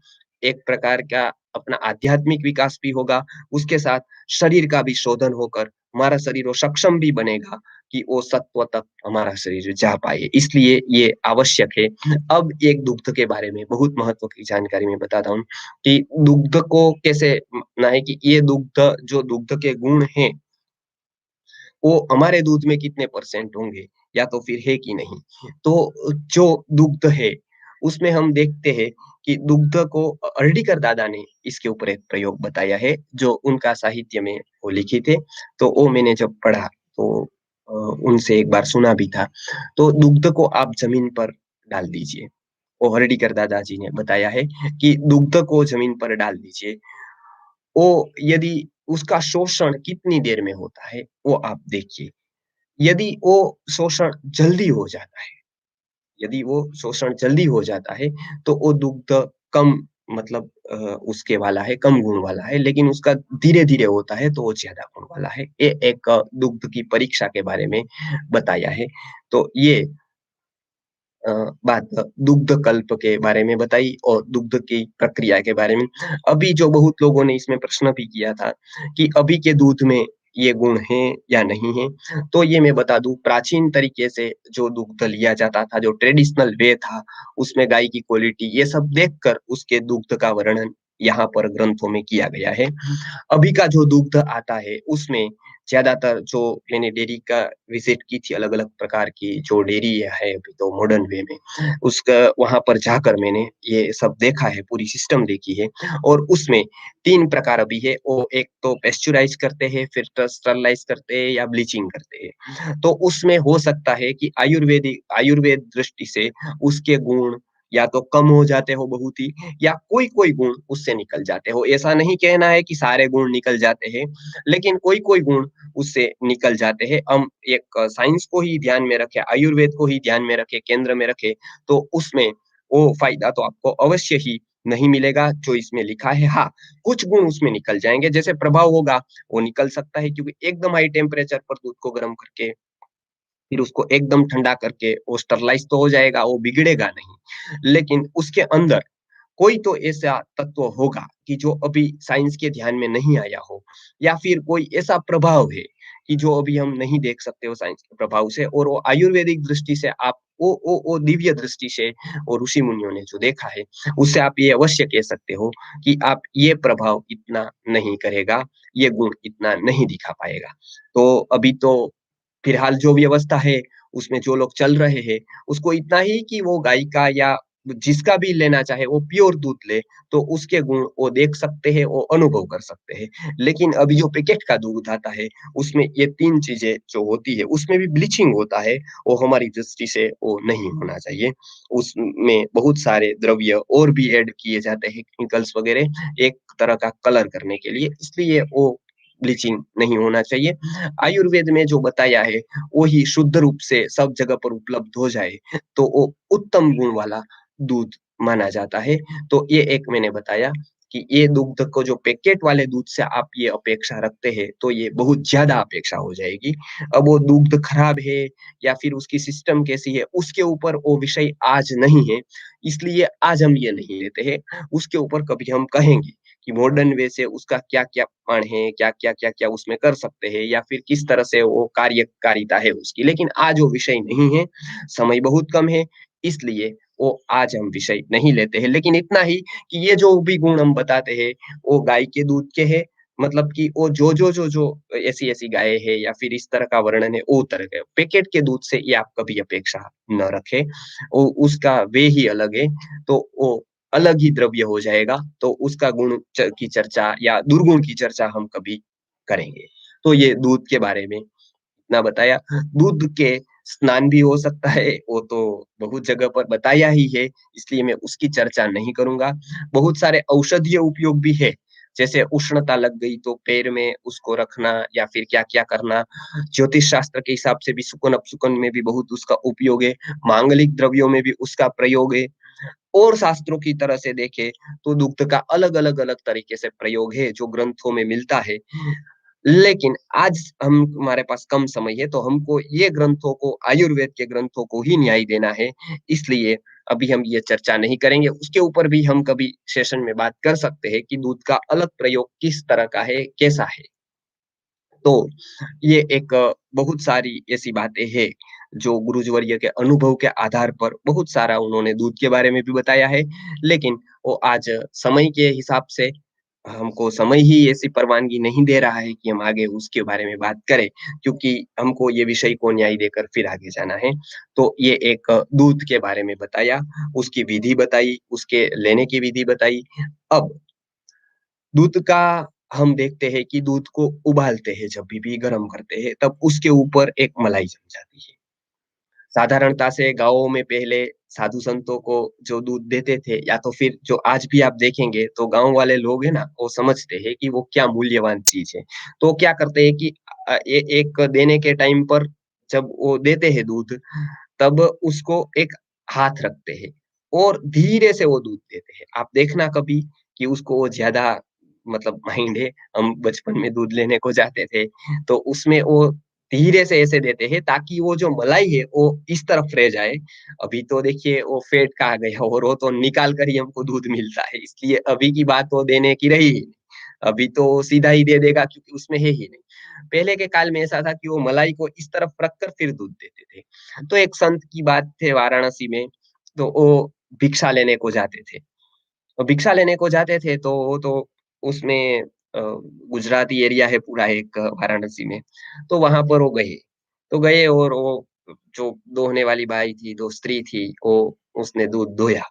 एक प्रकार का अपना आध्यात्मिक विकास भी होगा, उसके साथ शरीर का भी शोधन होकर हमारा शरीर वो सक्षम भी बनेगा कि वो सत्व तक हमारा शरीर जा पाए, इसलिए ये आवश्यक है। अब एक दुग्ध के बारे में बहुत महत्व की जानकारी मैं बताता हूँ कि दुग्ध को कैसे मापना है कि ये जो दुग्ध के गुण हैं, वो हमारे दूध में कितने परसेंट होंगे या तो फिर है कि नहीं। तो जो दुग्ध है, उसमें हम देखते हैं कि दुग्ध को हर्डीकर दादा ने इसके ऊपर एक प्रयोग बताया है, जो उनका साहित्य में वो लिखित है। तो वो मैंने जब पढ़ा तो उनसे एक बार सुना भी था। तो दुग्ध को आप ज़मीन पर डाल दीजिए। वो हर्डीकर दादाजी ने बताया है कि दुग्ध को ज़मीन पर डाल दीजिए। वो यदि उसका शोषण कितनी देर में होता है, वो आप देखिए। यदि वो शोषण जल्दी हो जाता है यदि वो शोषण जल्दी हो जाता है, तो वो दुग्ध कम मतलब उसके वाला है, कम गुण वाला है, लेकिन उसका धीरे-धीरे होता है, तो वो ज़्यादा गुण वाला है। ये एक दुग्ध की परीक्षा के बारे में बताया है। तो ये अ, बात दुग्ध कल्प के बारे में बताई और दुग्ध की प्रक्रिया के बारे में। अभी जो बहुत लोगों ने इसमें प्रश्न भी किया था कि अभी के दूध में ये गुण हैं या नहीं हैं? तो ये मैं बता दूँ, प्राचीन तरीके से जो दुग्ध लिया जाता था, जो ट्रेडिशनल वे था, उसमें गाय की क्वालिटी ये सब देखकर उसके दुग्ध का वर्णन यहाँ पर ग्रंथों में किया गया है। अभी का जो दुग्ध आता है उसमें ज़्यादातर जो मैंने डेयरी का विज़िट की थी अलग-अलग प्रकार की जो डेयरी है अभी तो मॉडर्न वे में, उसका वहाँ पर जाकर मैंने ये सब देखा है, पूरी सिस्टम देखी है और उसमें 3 प्रकार अभी है। वो एक तो पेस्चुराइज़ करते हैं, फिर स्टरलाइज़ करते हैं या ब्लीचिंग करते हैं। तो उसमें हो सकता है कि आयुर्वेद दृष्टि से उसके गुण या तो कम हो जाते हो बहुत ही या कोई-कोई गुण उससे निकल जाते हो। ऐसा नहीं कहना है कि सारे गुण निकल जाते हैं, लेकिन कोई-कोई गुण उससे निकल जाते हैं। हम एक साइंस को ही ध्यान में रखें, आयुर्वेद को ही ध्यान में रखें, केंद्र में रखें, तो उसमें वो फ़ायदा तो आपको अवश्य ही नहीं मिलेगा जो इसमें लिखा है। हाँ, कुछ गुण उसमें निकल जाएँगे, जैसे प्रभाव होगा, वो निकल सकता है क्योंकि एकदम हाई टेम्परेचर पर दूध को गर्म करके फिर उसको एकदम ठंडा करके वो स्टरलाइज़ तो हो जाएगा, वो बिगड़ेगा नहीं। लेकिन उसके अंदर कोई तो ऐसा तत्व होगा कि जो अभी साइंस के ध्यान में नहीं आया हो या फिर कोई ऐसा प्रभाव है कि जो अभी हम नहीं देख सकते हो साइंस के प्रभाव से और वो आयुर्वेदिक दृष्टि से आप वो दिव्य दृष्टि से और ऋषि मुनियों ने जो देखा है, उससे आप ये अवश्य कह सकते हो कि आप ये प्रभाव इतना नहीं करेगा, ये गुण इतना नहीं दिखा पाएगा। तो अभी तो फिलहाल जो व्यवस्था है, उसमें जो लोग चल रहे हैं, उसको इतना ही कि वो गाय का या जिसका भी लेना चाहे वो प्योर दूध ले, तो उसके गुण वो देख सकते हैं, वो अनुभव कर सकते हैं। लेकिन अभी जो पैकेट का दूध आता है, उसमें ये 3 चीज़ें जो होती है, उसमें भी ब्लीचिंग होता है, वो हमारी दृष्टि से वो नहीं होना चाहिए। उसमें बहुत सारे द्रव्य और भी ऐड किए जाते हैं, केमिकल्स वगैरह, एक तरह का कलर करने के लिए, इसलिए वो ब्लीचिंग नहीं होना चाहिए। आयुर्वेद में जो बताया है, वो ही शुद्ध रूप से सब जगह पर उपलब्ध हो जाए, तो वो उत्तम गुण वाला दूध माना जाता है। तो ये एक मैंने बताया कि ये दुग्ध को जो पैकेट वाले दूध से आप ये अपेक्षा रखते हैं, तो ये बहुत ज़्यादा अपेक्षा हो जाएगी। अब वो दुग्ध खराब है या फिर उसकी सिस्टम कैसी है, उसके ऊपर वो विषय आज नहीं है, इसलिए आज हम ये नहीं लेते हैं। उसके ऊपर कभी हम कहेंगे कि मॉडर्न वे से उसका क्या-क्या मान है, क्या-क्या उसमें कर सकते हैं या फिर किस तरह से वो कार्यकारिता है उसकी। लेकिन आज वो विषय नहीं है, समय बहुत कम है, इसलिए वो आज हम विषय नहीं लेते हैं। लेकिन इतना ही कि ये जो भी गुण हम बताते हैं, वो गाय के दूध के हैं, मतलब कि वो जो ऐसी-ऐसी गायें हैं या फिर इस तरह का वर्णन है, वो तरह का। पैकेट के दूध से ये आप कभी अपेक्षा न रखें, वो उसका वे ही अलग है, तो वो अलग ही द्रव्य हो जाएगा, तो उसका गुण की चर्चा या दुर्गुण की चर्चा हम कभी करेंगे। तो ये दूध के बारे में इतना बताया। दूध के स्नान भी हो सकता है, वो तो बहुत जगह पर बताया ही है, इसलिए मैं उसकी चर्चा नहीं करूँगा। बहुत सारे औषधीय उपयोग भी है, जैसे उष्णता लग गई तो पैर में उसको रखना या फिर क्या-क्या करना। ज्योतिष शास्त्र के हिसाब से भी सुकन-अपशुकन में भी बहुत उसका उपयोग है, मांगलिक द्रव्यों में भी उसका प्रयोग है। और शास्त्रों की तरह से देखें तो दुग्ध का अलग तरीके से प्रयोग है जो ग्रंथों में मिलता है। लेकिन आज हम हमारे पास कम समय है तो हमको ये ग्रंथों को आयुर्वेद के ग्रंथों को ही न्याय देना है। इसलिए अभी हम ये चर्चा नहीं करेंगे। उसके ऊपर भी हम कभी सेशन में बात कर सकते हैं कि दूध का अलग प्रयोग किस तरह का है, कैसा है। तो ये एक बहुत सारी ऐसी बातें हैं, जो गुरुजवर्य के अनुभव के आधार पर बहुत सारा उन्होंने दूध के बारे में भी बताया है। लेकिन वो आज समय के हिसाब से हमको समय ही ऐसी परवानगी नहीं दे रहा है कि हम आगे उसके बारे में बात करें, क्योंकि हमको ये विषय को न्याय देकर फिर आगे जाना है। तो ये एक दूध के बारे में बताया, उसकी विधि बताई, उसके लेने की विधि बताई। अब दूध का हम देखते हैं कि दूध को उबालते हैं जब भी गरम करते हैं, तब उसके ऊपर एक मलाई जम जाती है। साधारणता से गाँवों में पहले साधु संतों को जो दूध देते थे या तो फिर जो आज भी आप देखेंगे तो गाँव वाले लोग हैं ना, वो समझते हैं कि वो क्या मूल्यवान चीज़ है। तो क्या करते हैं कि एक देने के टाइम पर जब वो देते हैं दूध, तब उसको एक हाथ रखते हैं और धीरे से वो दूध देते हैं। आप देखना कभी कि उसको वो ज़्यादा मतलब माइंड है, हम बचपन में दूध लेने को जाते थे, तो उसमें वो धीरे से ऐसे देते हैं ताकि वो जो मलाई है वो इस तरफ रह जाए। अभी तो देखिए वो फेट कहा गया और वो तो निकाल कर ही हमको दूध मिलता है, इसलिए अभी की बात वो देने की रही ही नहीं। अभी तो सीधा ही दे देगा क्योंकि उसमें है ही नहीं। पहले के काल में ऐसा था कि वो मलाई को इस तरफ रख कर फिर दूध देते थे। तो एक संत की बात थे वाराणसी में, तो वो भिक्षा लेने को जाते थे। तो भिक्षा लेने को जाते थे तो वो तो उसमें गुजराती एरिया है पूरा एक वाराणसी में, तो वहाँ पर वो गए। तो गए और वो जो दोहने वाली बाई थी, जो स्त्री थी, वो उसने दूध दोया।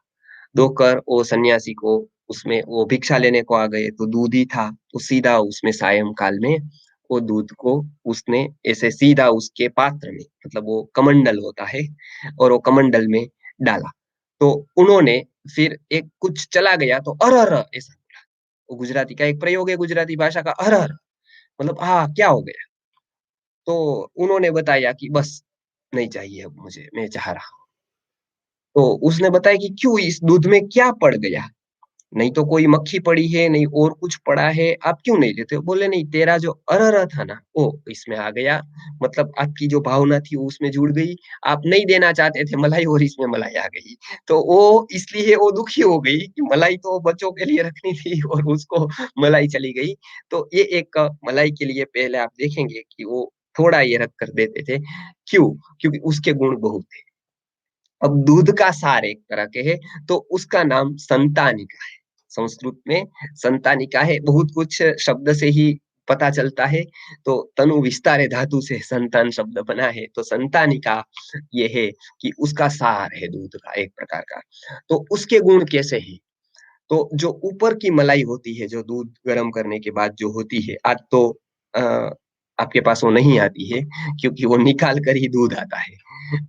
धोकर वो सन्यासी को उसमें वो भिक्षा लेने को आ गए, तो दूध ही था, तो सीधा उसमें सायं काल में वो दूध को उसने ऐसे सीधा उसके पात्र में, मतलब वो कमंडल होता है, और वो कमंडल में डाला। तो उन्होंने फिर एक कुछ चला गया तो अरर! ऐसा बोला। वो गुजराती का एक प्रयोग है, गुजराती भाषा का अरर! मतलब क्या हो गया? तो उन्होंने बताया कि बस नहीं चाहिए अब मुझे, मैं चाह रहा हूँ। तो उसने बताया कि क्यों इस दूध में क्या पड़ गया? नहीं तो कोई मक्खी पड़ी है, नहीं और कुछ पड़ा है, आप क्यों नहीं लेते हो? बोले नहीं, तेरा जो अरर था ना, वो इसमें आ गया। मतलब आपकी जो भावना थी वो उसमें जुड़ गई। आप नहीं देना चाहते थे मलाई और इसमें मलाई आ गई। तो वो इसलिए वो दुखी हो गई कि मलाई तो बच्चों के लिए रखनी थी और उसको मलाई चली गई। तो ये एक मलाई के लिए पहले आप देखेंगे कि वो थोड़ा ये रख कर देते थे। क्यों? क्योंकि उसके गुण बहुत थे। अब दूध का सार एक तरह के है, तो उसका नाम संतानिका है। संस्कृत में संतानिका है, बहुत कुछ शब्द से ही पता चलता है। तो तनु विस्तारे धातु से संतान शब्द बना है, तो संतानिका ये है कि उसका सार है दूध का एक प्रकार का। तो उसके गुण कैसे हैं? तो जो ऊपर की मलाई होती है, जो दूध गर्म करने के बाद जो होती है, आज तो अ, आपके पास वो नहीं आती है क्योंकि वो निकाल कर ही दूध आता है।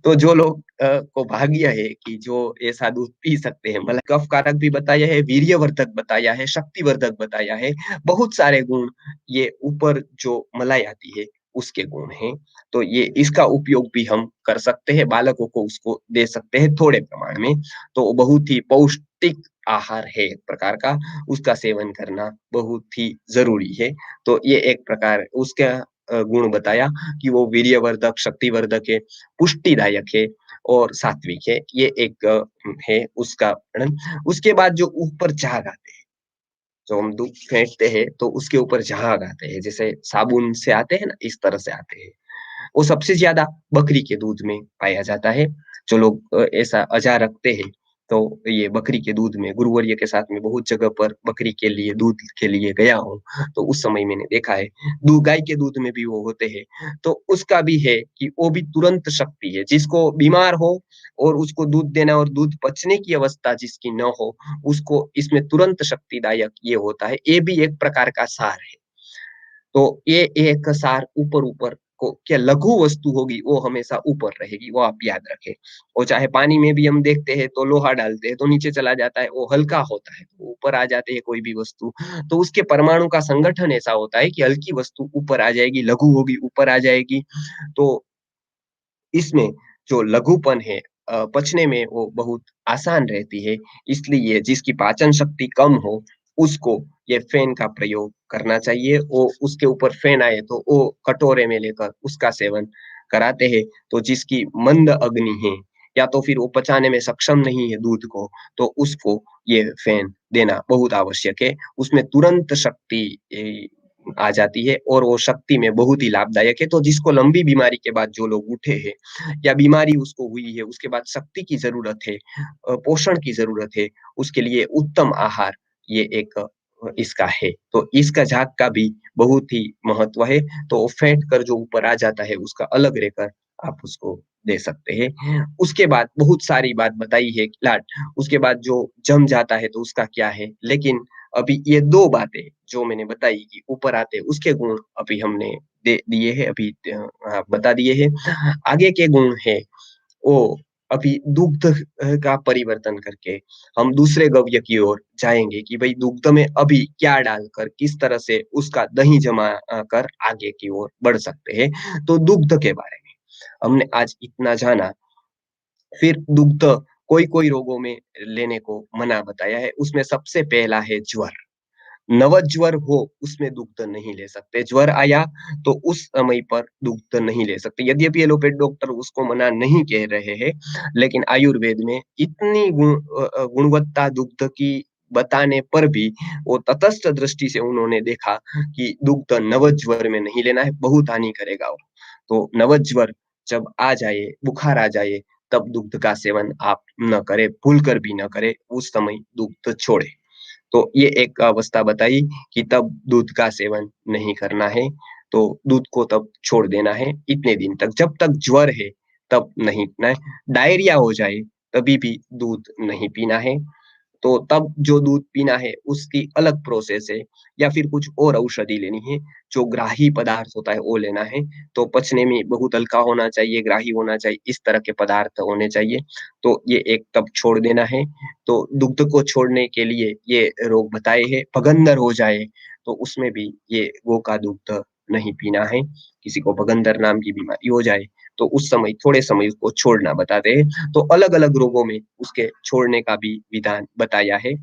तो जो लोग को भाग्य है कि जो ऐसा दूध पी सकते हैं, मतलब कफ कारक भी बताया है, वीर्यवर्धक बताया है, शक्तिवर्धक बताया है, बहुत सारे गुण ये ऊपर जो मलाई आती है उसके गुण हैं। तो ये इसका उपयोग भी हम कर सकते हैं, बालकों को उसको दे सकते हैं थोड़े प्रमाण में। तो बहुत ही पौष्टिक आहार है एक प्रकार का, उसका सेवन करना बहुत ही ज़रूरी है। तो ये एक प्रकार उसका गुण बताया कि वो वीर्यवर्धक, शक्तिवर्धक है, पुष्टिदायक है और सात्विक है। ये एक है उसका वर्णन। उसके बाद जो ऊपर झाग आते हैं, जो हम दूध फेंटते हैं तो उसके ऊपर झाग आते हैं, जैसे साबुन से आते हैं ना, इस तरह से आते हैं। वो सबसे ज़्यादा बकरी के दूध में पाया जाता है। जो लोग ऐसा अज़ा रखते हैं, तो ये बकरी के दूध में गुरुवर्य के साथ में बहुत जगह पर बकरी के लिए दूध के लिए गया हूँ, तो उस समय मैंने देखा है। गाय के दूध में भी वो होते हैं, तो उसका भी है कि वो भी तुरंत शक्ति है। जिसको बीमार हो और उसको दूध देना और दूध पचने की अवस्था जिसकी न हो, उसको इसमें तुरंत शक्तिदायक ये होता है। ये भी एक प्रकार का सार है। तो ये एक सार ऊपर-ऊपर को क्या लघु वस्तु होगी वो हमेशा ऊपर रहेगी, वो आप याद रखें। और चाहे पानी में भी हम देखते हैं तो लोहा डालते हैं तो नीचे चला जाता है, वो हल्का होता है, तो ऊपर आ जाते हैं कोई भी वस्तु। तो उसके परमाणु का संगठन ऐसा होता है कि हल्की वस्तु ऊपर आ जाएगी, लघु होगी ऊपर आ जाएगी। तो इसमें जो लघुपन है पचने में वो बहुत आसान रहती है, इसलिए जिसकी पाचन शक्ति कम हो, उसको ये फ़ेन का प्रयोग करना चाहिए। वो उसके ऊपर फ़ेन आए तो वो कटोरे में लेकर उसका सेवन कराते हैं। तो जिसकी मंद अग्नि है या तो फिर वो पचाने में सक्षम नहीं है दूध को, तो उसको ये फ़ेन देना बहुत आवश्यक है। उसमें तुरंत शक्ति आ जाती है और वो शक्ति में बहुत ही लाभदायक है। तो जिसको लंबी बीमारी के बाद जो लोग उठे हैं या बीमारी उसको हुई है, उसके बाद शक्ति की ज़रूरत है, पोषण की ज़रूरत है, उसके लिए उत्तम आहार ये एक इसका है। तो इसका झाग का भी बहुत ही महत्व है, तो वो फेंट कर जो ऊपर आ जाता है उसका अलग रहकर आप उसको दे सकते हैं। उसके बाद बहुत सारी बात बताई है लाट, उसके बाद जो जम जाता है तो उसका क्या है? लेकिन अभी ये 2 बातें जो मैंने बताई कि ऊपर आते उसके गुण अभी हमने दे दिए हैं, अभी बता दिए हैं। आगे के गुण हैं वो अभी दुग्ध का परिवर्तन करके हम दूसरे गव्य की ओर जाएँगे कि भई दुग्ध में अभी क्या डालकर किस तरह से उसका दही जमा कर आगे की ओर बढ़ सकते हैं। तो दुग्ध के बारे में हमने आज इतना जाना, फिर दुग्ध कोई-कोई रोगों में लेने को मना बताया है, उसमें सबसे पहला है ज्वर। नवज्वर हो, उसमें दुग्ध नहीं ले सकते। ज्वर आया तो उस समय पर दुग्ध नहीं ले सकते। यद्यपि एलोपैथ डॉक्टर उसको मना नहीं कह रहे हैं, लेकिन आयुर्वेद में इतनी गुणवत्ता दुग्ध की बताने पर भी वो तटस्थ दृष्टि से उन्होंने देखा कि दुग्ध नवज्वर में नहीं लेना है, बहुत हानि करेगा वो। तो नवज्वर जब आ जाए, बुखार आ जाए, तब दुग्ध का सेवन आप न करें, भूल कर भी न करें, उस समय दुग्ध छोड़ें। तो ये एक अवस्था बताई कि तब दूध का सेवन नहीं करना है, तो दूध को तब छोड़ देना है इतने दिन तक, जब तक ज्वर है तब नहीं पीना है। डायरिया हो जाए तभी भी दूध नहीं पीना है। तो तब जो दूध पीना है उसकी अलग प्रोसेस है या फिर कुछ और औषधि लेनी है, जो ग्राही पदार्थ होता है वो लेना है। तो पचने में बहुत हल्का होना चाहिए, ग्राही होना चाहिए, इस तरह के पदार्थ होने चाहिए। तो ये एक तब छोड़ देना है। तो दुग्ध को छोड़ने के लिए ये रोग बताए हैं, भगंदर हो जाए तो उसमें भी ये गौ का दूध नहीं पीना है। किसी को भगंदर नाम की बीमारी हो जाए तो उस समय थोड़े समय उसको छोड़ना बताते हैं। तो अलग-अलग रोगों में उसके छोड़ने का भी विधान बताया है।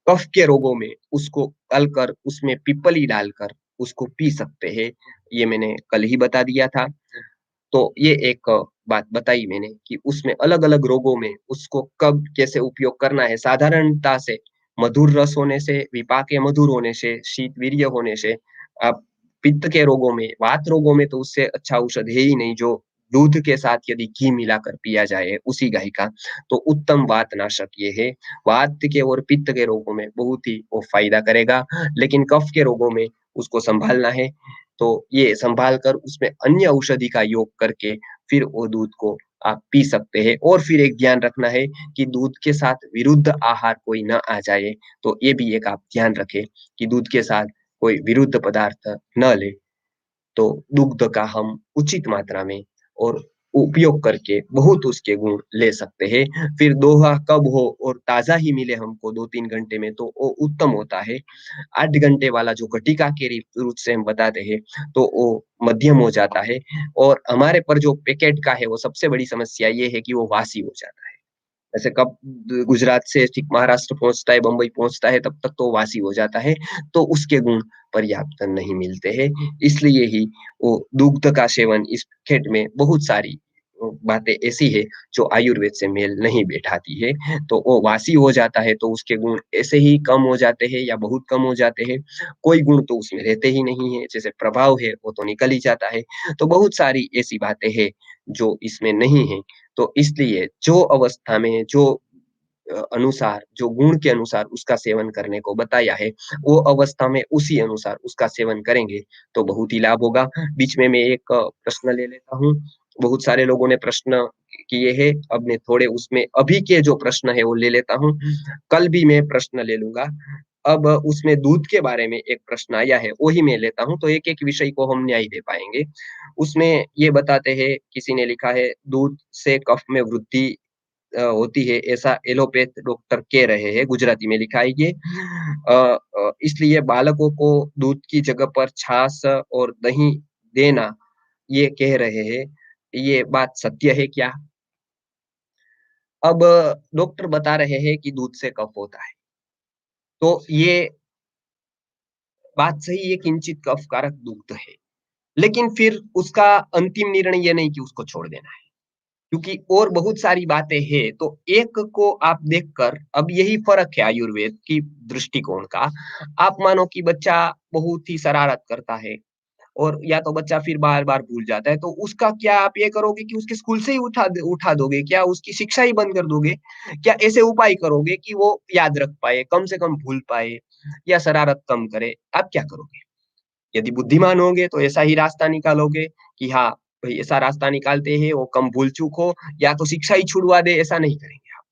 कफ के रोगों में उसको तलकर उसमें पीपली डालकर उसको पी सकते हैं, ये मैंने कल ही बता दिया था। तो ये एक बात बताई मैंने कि उसमें अलग-अलग रोगों में उसको कब कैसे उपयोग करना है। साधारणता से मधुर रस होने से, विपाक मधुर होने से, शीतवीर्य होने से, आप पित्त के रोगों में, वात रोगों में तो उससे अच्छा औषध है ही नहीं, जो दूध के साथ यदि घी मिलाकर पिया जाए उसी गाय का, तो उत्तम वातनाशक ये है। वात के और पित्त के रोगों में बहुत ही वो फ़ायदा करेगा, लेकिन कफ के रोगों में उसको सँभालना है, तो ये सँभाल कर उसमें अन्य औषधि का योग करके फिर वो दूध को आप पी सकते हैं। और फिर एक ध्यान रखना है कि दूध के साथ विरुद्ध आहार कोई ना आ जाए, तो ये भी एक आप ध्यान रखें कि दूध के साथ कोई विरुद्ध पदार्थ न लें। तो दुग्ध का हम उचित मात्रा में और उपयोग करके बहुत उसके गुण ले सकते हैं। फिर दोहा कब हो और ताज़ा ही मिले हमको 2-3 घंटे में, तो वो उत्तम होता है। 8 घंटे वाला जो घटिका के रूप से हम बताते हैं, तो वो मध्यम हो जाता है। और हमारे पर जो पैकेट का है, वो सबसे बड़ी समस्या ये है कि वो वासी हो जाता है। ऐसे कब गुजरात से ठीक महाराष्ट्र पहुँचता है, बम्बई पहुँचता है, तब तक तो वासी हो जाता है, तो उसके गुण पर्याप्त नहीं मिलते हैं। इसलिए ही वो दुग्ध का सेवन इस फेट में बहुत सारी बातें ऐसी है जो आयुर्वेद से मेल नहीं बैठाती है। तो वो वासी हो जाता है, तो उसके गुण ऐसे ही कम हो जाते हैं या बहुत कम हो जाते हैं। कोई गुण तो उसमें रहते ही नहीं है, जैसे प्रभाव है वो तो निकल ही जाता है। तो बहुत सारी ऐसी बातें हैं जो इसमें नहीं है। तो इसलिए जो अवस्था में जो अनुसार, जो गुण के अनुसार उसका सेवन करने को बताया है, वो अवस्था में उसी अनुसार उसका सेवन करेंगे, तो बहुत ही लाभ होगा। बीच में मैं एक प्रश्न ले लेता हूँ। बहुत सारे लोगों ने प्रश्न किए हैं, अब मैं थोड़े उसमें अभी के जो प्रश्न है वो ले लेता हूँ। कल भी मैं प्रश्न ले लूँगा। अब उसमें दूध के बारे में एक प्रश्न आया है, वो ही मैं लेता हूँ, तो एक-एक विषय को हम न्याय दे पाएँगे। उसमें ये बताते हैं, किसी ने लिखा है, दूध से कफ में वृद्धि होती है, ऐसा एलोपैथ डॉक्टर कह रहे हैं, गुजराती में लिखा है ये। इसलिए बालकों को दूध की जगह पर छाछ और दही देना, ये कह रहे हैं। ये बात सत्य है क्या? अब डॉक्टर बता रहे हैं कि दूध से कफ होता है, तो ये बात सही है, किंचित कफकारक दुग्ध है। लेकिन फिर उसका अंतिम निर्णय ये नहीं कि उसको छोड़ देना है। क्योंकि और बहुत सारी बातें हैं, तो एक को आप देखकर, अब यही फ़र्क है आयुर्वेद की दृष्टिकोण का। आप मानो कि बच्चा बहुत ही शरारत करता है और या तो बच्चा फिर बार-बार भूल जाता है, तो उसका क्या आप ये करोगे कि उसके स्कूल से ही उठा दोगे? क्या उसकी शिक्षा ही बंद कर दोगे? क्या ऐसे उपाय करोगे कि वो याद रख पाए, कम से कम भूल पाए या शरारत कम करे? आप क्या करोगे? यदि बुद्धिमान होंगे तो ऐसा ही रास्ता निकालोगे कि हाँ, भई ऐसा रास्ता निकालते हैं, वो कम भूल-चूक हो या तो शिक्षा ही छुड़वा दे, ऐसा नहीं करेंगे आप।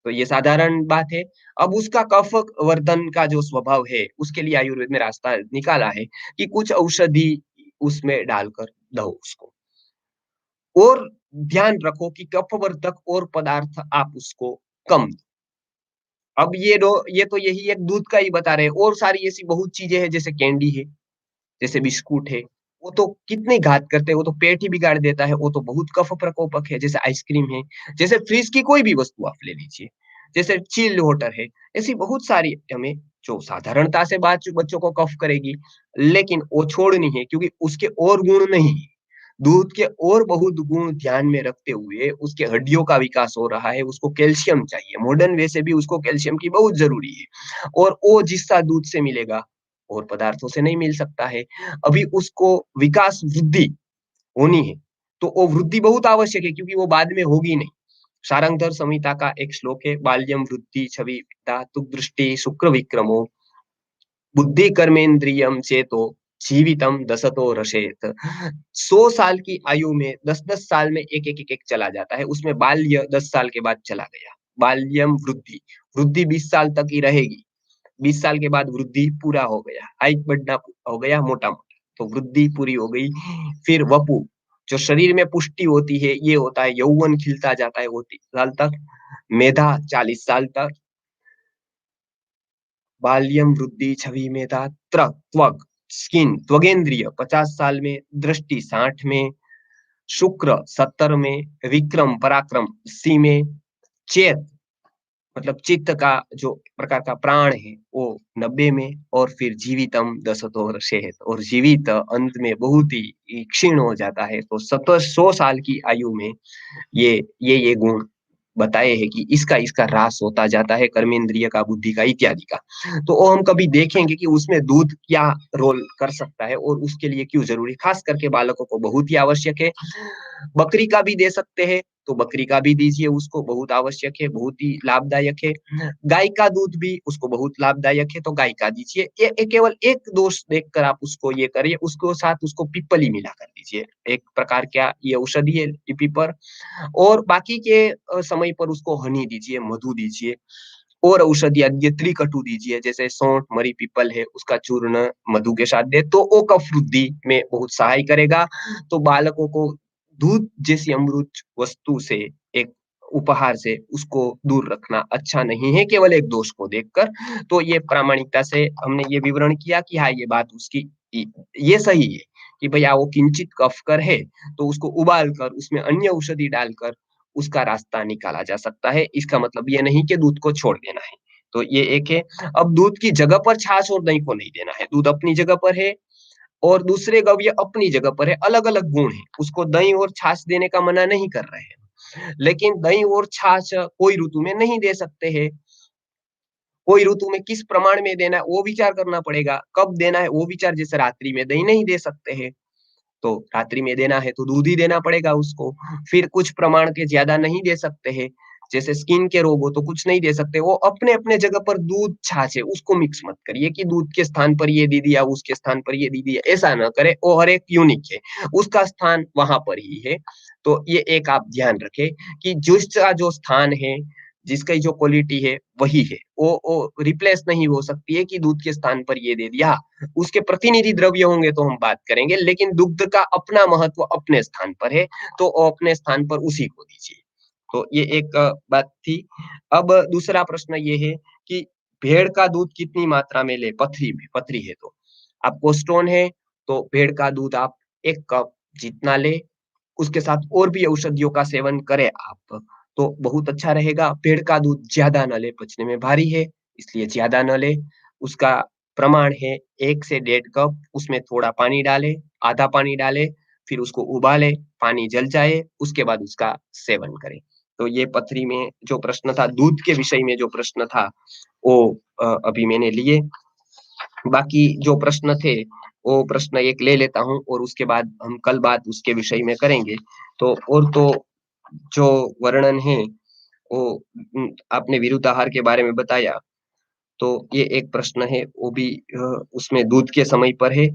तो ये साधारण बात है। अब उसका कफ वर्धन का जो स्वभाव है, उसके लिए आयुर्वेद में रास्ता निकाला है कि कुछ औषधि उसमें डालकर दो उसको। और ध्यान रखो कि कफवर्धक और पदार्थ आप उसको कम दो। अब ये तो यही एक दूध का ही बता रहे हैं, और सारी ऐसी बहुत चीज़ें हैं, जैसे कैंडी है, जैसे बिस्कुट है, वो तो कितनी घात करते हैं, वो तो पेट ही बिगाड़ देता है, वो तो बहुत कफ प्रकोपक है। जैसे आइसक्रीम है, जैसे फ्रिज की कोई भी वस्तु आप ले लीजिए, जैसे चिल्ड वाटर है, ऐसी बहुत सारी हमें जो साधारणता से बात बच्चों को कफ करेगी, लेकिन वो छोड़नी है क्योंकि उसके और गुण नहीं है। दूध के और बहुत गुण ध्यान में रखते हुए उसके हड्डियों का विकास हो रहा है, उसको कैल्शियम चाहिए। मॉडर्न वे से भी उसको कैल्शियम की बहुत ज़रूरी है और वो जिसका दूध से मिलेगा, और पदार्थों से नहीं मिल सकता है। अभी उसको विकास वृद्धि होनी है, तो वो वृद्धि बहुत आवश्यक है क्योंकि वो बाद में होगी नहीं। शार्ङ्गधर संहिता का एक श्लोक है, बाल्यं वृद्धि छवि पिता तुग्दृष्टि शुक्र विक्रमो बुद्धि कर्मेंद्रियम चेतो जीवितम दसतो रसेत। 100 साल की आयु में 10-10 साल में एक चला जाता है। उसमें बाल्य 10 साल के बाद चला गया। बाल्यम वृद्धि, वृद्धि 20 साल तक ही रहेगी। 20 साल के बाद वृद्धि पूरा हो गया, हाइट बढ़ना हो गया मोटा-मोटा, तो वृद्धि पूरी हो गई। फिर वपु, जो शरीर में पुष्टि होती है, ये होता है यौवन खिलता जाता है वो 30 साल तक, मेधा 40 साल तक, बाल्यम वृद्धि छवि मेधा त्वग स्किन त्वगेंद्रिय 50 साल में, दृष्टि 60 में, शुक्र 70 में, विक्रम पराक्रम 80 में, चेत मतलब चित्त का जो प्रकार का प्राण है वो 90 में, और फिर जीवितम दसतो वर्षेत, और जीवित अंत में बहुत ही क्षीण हो जाता है। तो 100 साल की आयु में ये गुण बताए हैं कि इसका ह्रास होता जाता है, कर्मेंद्रिय का, बुद्धि का, इत्यादि का। तो वो हम कभी देखेंगे कि उसमें दूध क्या रोल कर सकता है और उसके लिए क्यों ज़रूरी, खास करके बालकों को बहुत ही आवश्यक है। बकरी का भी दे सकते हैं, तो बकरी का भी दीजिए उसको, बहुत आवश्यक है, बहुत ही लाभदायक है। गाय का दूध भी उसको बहुत लाभदायक है, तो गाय का दीजिए। ये केवल एक दोष देखकर आप उसको ये करिए, उसको साथ उसको पीपल ही मिला कर दीजिए। एक प्रकार क्या ये औषधि है पीपर, और बाकी के समय पर उसको हनी दीजिए, मधु दीजिए, और औषधियाँ दीजिए, त्रिकटु दीजिए, जैसे सौंठ, मरी पीपल है, उसका चूर्ण मधु के साथ दें, तो वो कफ वृद्धि में बहुत सहाय करेगा। तो बालकों को दूध जैसी अमृत वस्तु से, एक उपहार से उसको दूर रखना अच्छा नहीं है, केवल एक दोष को देखकर। तो ये प्रामाणिकता से हमने ये विवरण किया कि हाँ, ये बात उसकी इ ये सही है कि भैया वो किंचित कफ़कर है, तो उसको उबाल कर, उसमें अन्य औषधि डालकर उसका रास्ता निकाला जा सकता है। इसका मतलब ये नहीं कि दूध को छोड़ देना है। तो ये एक है। अब दूध की जगह पर छाछ और दही को नहीं देना है। दूध अपनी जगह पर है और दूसरे गव्य अपनी जगह पर है, अलग-अलग गुण हैं। उसको दही और छाछ देने का मना नहीं कर रहे हैं। लेकिन दही और छाछ कोई ऋतु में नहीं दे सकते हैं। कोई ऋतु में किस प्रमाण में देना है, वो विचार करना पड़ेगा। कब देना है, वो विचार, जैसे रात्रि में दही नहीं दे सकते हैं। तो रात्रि में देना है तो दूध ही देना पड़ेगा उसको। फिर कुछ प्रमाण के ज़्यादा नहीं दे सकते हैं, जैसे स्किन के रोग हो तो कुछ नहीं दे सकते। वो अपने-अपने जगह पर दूध, छाछ है, उसको मिक्स मत करिए कि दूध के स्थान पर ये दे दिया, उसके स्थान पर ये दे दिया, ऐसा ना करें। वो हर एक यूनिक है, उसका स्थान वहाँ पर ही है। तो ये एक आप ध्यान रखें कि जिसका जो स्थान है, जिसकी जो क्वालिटी है, वही है। वो रिप्लेस नहीं हो सकती है कि दूध के स्थान पर ये दे दिया। उसके प्रतिनिधि द्रव्य होंगे तो हम बात करेंगे, लेकिन दुग्ध का अपना महत्व अपने स्थान पर है, तो अपने स्थान पर उसी को दीजिए। तो ये एक बात थी। अब दूसरा प्रश्न ये है कि भेड़ का दूध कितनी मात्रा में लें? पथरी है तो। आपको स्टोन है, तो भेड़ का दूध आप 1 कप जितना लें, उसके साथ और भी औषधियों का सेवन करें आप, तो बहुत अच्छा रहेगा। पेड़ का दूध ज़्यादा ना लें, पचने में भारी है, इसलिए ज़्यादा ना लें। उसका प्रमाण है 1 से डेढ़ कप, उसमें थोड़ा पानी डालें, आधा पानी डालें, फिर उसको उबालें, पानी जल जाए, उसके बाद उसका सेवन करें। तो ये पथरी में जो प्रश्न था, दूध के विषय में जो प्रश्न था, वो अभी मैंने लिए। बाकी जो प्रश्न थे, वो प्रश्न एक ले लेता हूँ और उसके बाद हम कल बात उसके विषय में करेंगे। तो और तो जो वर्णन है, वो आपने विरुद्धाहार के बारे में बताया, तो ये एक प्रश्न है, वो भी उसमें दूध के समय पर है,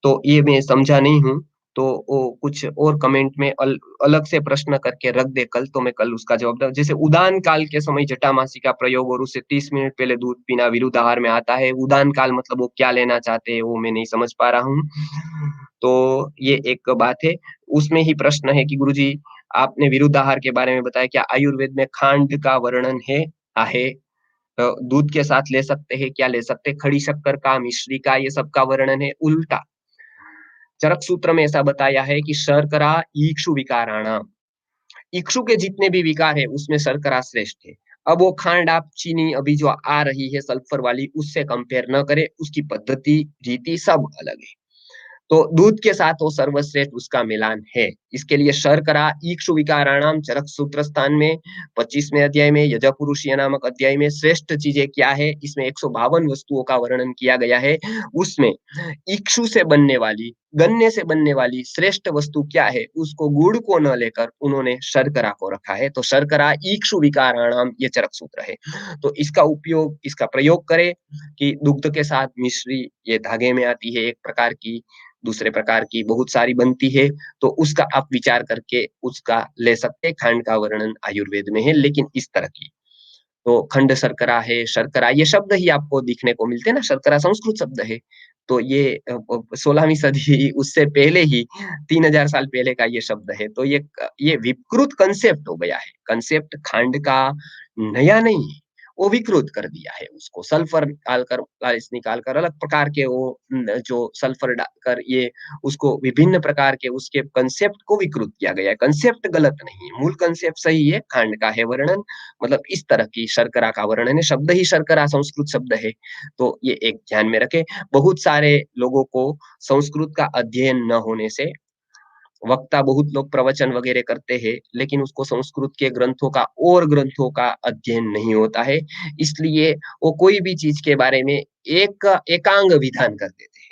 तो ये मैं समझा नहीं हूँ, तो वो कुछ और कमेंट में अलग से प्रश्न करके रख दे कल, तो मैं कल उसका जवाब दूँ। जैसे उदान काल के समय जटामासी का प्रयोग और उससे 30 मिनट पहले दूध पीना विरुद्धाहार में आता है। उदान काल मतलब वो क्या लेना चाहते हैं, वो मैं नहीं समझ पा रहा हूँ। तो ये एक बात है। उसमें ही प्रश्न है कि गुरुजी, आपने विरुद्धाहार के बारे में बताया, क्या आयुर्वेद में खांड का वर्णन है? आहे दूध के साथ ले सकते हैं, क्या ले सकते हैं? खड़ी शक्कर का, मिश्री का, ये सब का वर्णन है। उल्टा चरक सूत्र में ऐसा बताया है कि शर्करा इक्षु विकाराणाम, इक्षु के जितने भी विकार है उसमें शर्करा श्रेष्ठ है। अब वो खांड आप चीनी अभी जो आ रही है सल्फर वाली उससे कंपेयर न करें, उसकी पद्धति, रीति सब अलग है। तो दूध के साथ वो सर्वश्रेष्ठ उसका मिलान है। इसके लिए शर्करा इक्षु विकाराणाम चरक सूत्र स्थान में 25वें अध्याय में यजपुरुषीय नामक अध्याय में श्रेष्ठ चीजें क्या है, इसमें 152 वस्तुओं का वर्णन किया गया है। उसमें इक्षु से बनने वाली, गन्ने से बनने वाली श्रेष्ठ वस्तु क्या है, उसको गुड़ को न लेकर उन्होंने शर्करा को रखा है। तो शर्करा इक्षु विकाराणाम ये चरक सूत्र है। तो इसका उपयोग, इसका प्रयोग करें कि दुग्ध के साथ मिश्री ये धागे में आती है एक प्रकार की, दूसरे प्रकार की बहुत सारी बनती है, तो उसका आप विचार करके उसका ले सकते हैं। खांड का वर्णन आयुर्वेद में है, लेकिन इस तरह की। तो खंड शर्करा है, शर्करा ये शब्द ही आपको दिखने को मिलते हैं ना, शर्करा संस्कृत शब्द है। तो ये 16वीं सदी उससे पहले ही 3000 साल पहले का ये शब्द है। तो ये विकृत कांसेप्ट हो गया है। कांसेप्ट खांड का नया नहीं है, वो विकृत कर दिया है उसको। सल्फर डालकर, लाइस निकालकर अलग प्रकार के वो जो सल्फर डालकर ये उसको विभिन्न प्रकार के उसके कांसेप्ट को विकृत किया गया है। कांसेप्ट गलत नहीं है, मूल कांसेप्ट सही है, खांड का है वर्णन, मतलब इस तरह की शर्करा का वर्णन है, शब्द ही शर्करा संस्कृत शब्द है। तो ये एक ध्यान में रखें। बहुत सारे लोगों को संस्कृत का अध्ययन न होने से, वक्ता बहुत लोग प्रवचन वगैरह करते हैं, लेकिन उसको संस्कृत के ग्रंथों का और ग्रंथों का अध्ययन नहीं होता है। इसलिए वो कोई भी चीज़ के बारे में एकांग विधान कर देते हैं।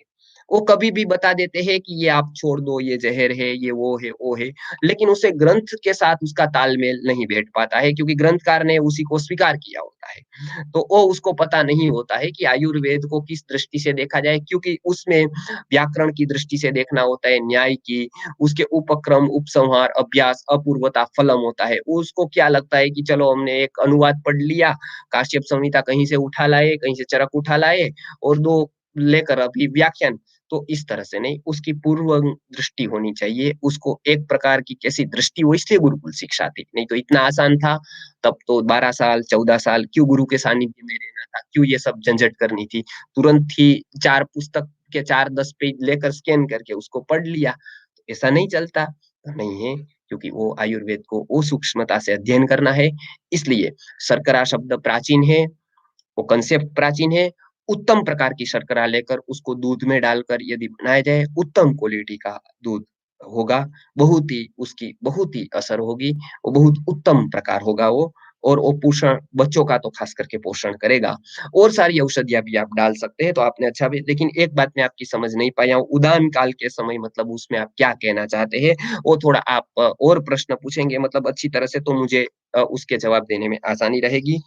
वो कभी भी बता देते हैं कि ये आप छोड़ दो, ये ज़हर है, ये वो है, लेकिन उसे ग्रंथ के साथ उसका तालमेल नहीं बैठ पाता है, क्योंकि ग्रंथकार ने उसी को स्वीकार किया होता है। तो वो उसको पता नहीं होता है कि आयुर्वेद को किस दृष्टि से देखा जाए, क्योंकि उसमें व्याकरण की दृष्टि से देखना होता है, न्याय की, उसके उपक्रम, उपसंहार, अभ्यास, अपूर्वता, फलम होता है। उसको क्या लगता है कि चलो हमने एक अनुवाद पढ़ लिया, काश्यप संहिता कहीं से उठा लाए, कहीं से चरक उठा लाए और 2 लेकर अभी व्याख्यान। तो इस तरह से नहीं, उसकी पूर्व दृष्टि होनी चाहिए, उसको एक प्रकार की कैसी दृष्टि हो, इसलिए गुरुकुल शिक्षा थी। नहीं तो इतना आसान था, तब तो 12 साल, 14 साल क्यों गुरु के सानिध्य में रहना था, क्यों ये सब झंझट करनी थी। तुरंत ही 4 पुस्तक के 4-10 पेज लेकर स्कैन करके उसको पढ़ लिया। तो ऐसा नहीं चलता, तो नहीं है, क्योंकि वो आयुर्वेद को वो सूक्ष्मता से अध्ययन करना है। इसलिए शर्करा शब्द प्राचीन है, वो कांसेप्ट प्राचीन है। उत्तम प्रकार की शर्करा लेकर उसको दूध में डालकर यदि बनाया जाए, उत्तम क्वालिटी का दूध होगा, बहुत ही उसकी बहुत ही असर होगी, वो बहुत उत्तम प्रकार होगा वो, और वो पोषण बच्चों का तो खास करके पोषण करेगा। और सारी औषधियाँ भी आप डाल सकते हैं, तो आपने अच्छा भी, लेकिन एक बात मैं आपकी समझ नहीं पाया हूँ, उदान काल के समय मतलब उसमें आप क्या कहना चाहते हैं? वो थोड़ा आप और प्रश्न पूछेंगे मतलब अच्छी तरह से, तो मुझे उसके जवाब देने में आसानी रहेगी।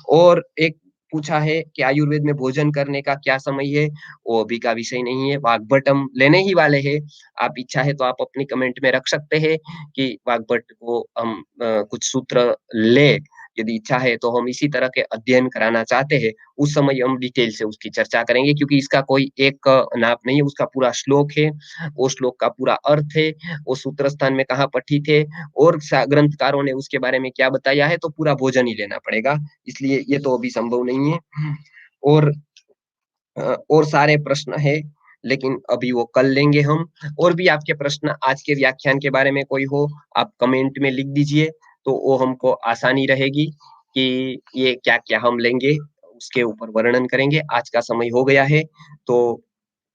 और एक पूछा है कि आयुर्वेद में भोजन करने का क्या समय है? वो अभी का विषय नहीं है, वाग्भट हम लेने ही वाले हैं। आप इच्छा है तो आप अपनी कमेंट में रख सकते हैं कि वाग्भट को हम कुछ सूत्र लें, यदि इच्छा है तो हम इसी तरह के अध्ययन कराना चाहते हैं, उस समय हम डिटेल से उसकी चर्चा करेंगे, क्योंकि इसका कोई एक नाप नहीं है, उसका पूरा श्लोक है, वो श्लोक का पूरा अर्थ है, वो सूत्र स्थान में कहाँ पठित है और सा ग्रंथकारों ने उसके बारे में क्या बताया है, तो पूरा भोजन ही लेना पड़ेगा। इसलिए ये तो अभी संभव नहीं है। और और सारे प्रश्न हैं, लेकिन अभी वो कल लेंगे हम। और भी आपके प्रश्न आज के व्याख्यान के बारे में कोई हो, आप कमेंट में लिख दीजिए, तो वो हमको आसानी रहेगी कि ये क्या-क्या हम लेंगे, उसके ऊपर वर्णन करेंगे। आज का समय हो गया है, तो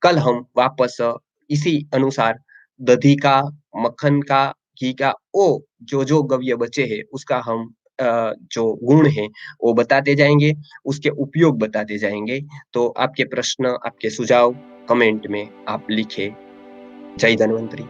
कल हम वापस इसी अनुसार दही का, मक्खन का, घी का, वो जो-जो गव्य बचे हैं, उसका हम जो गुण हैं, वो बताते जाएँगे, उसके उपयोग बताते जाएँगे। तो आपके प्रश्न, आपके सुझाव कमेंट में आप लिखें। जय धन्वंतरी।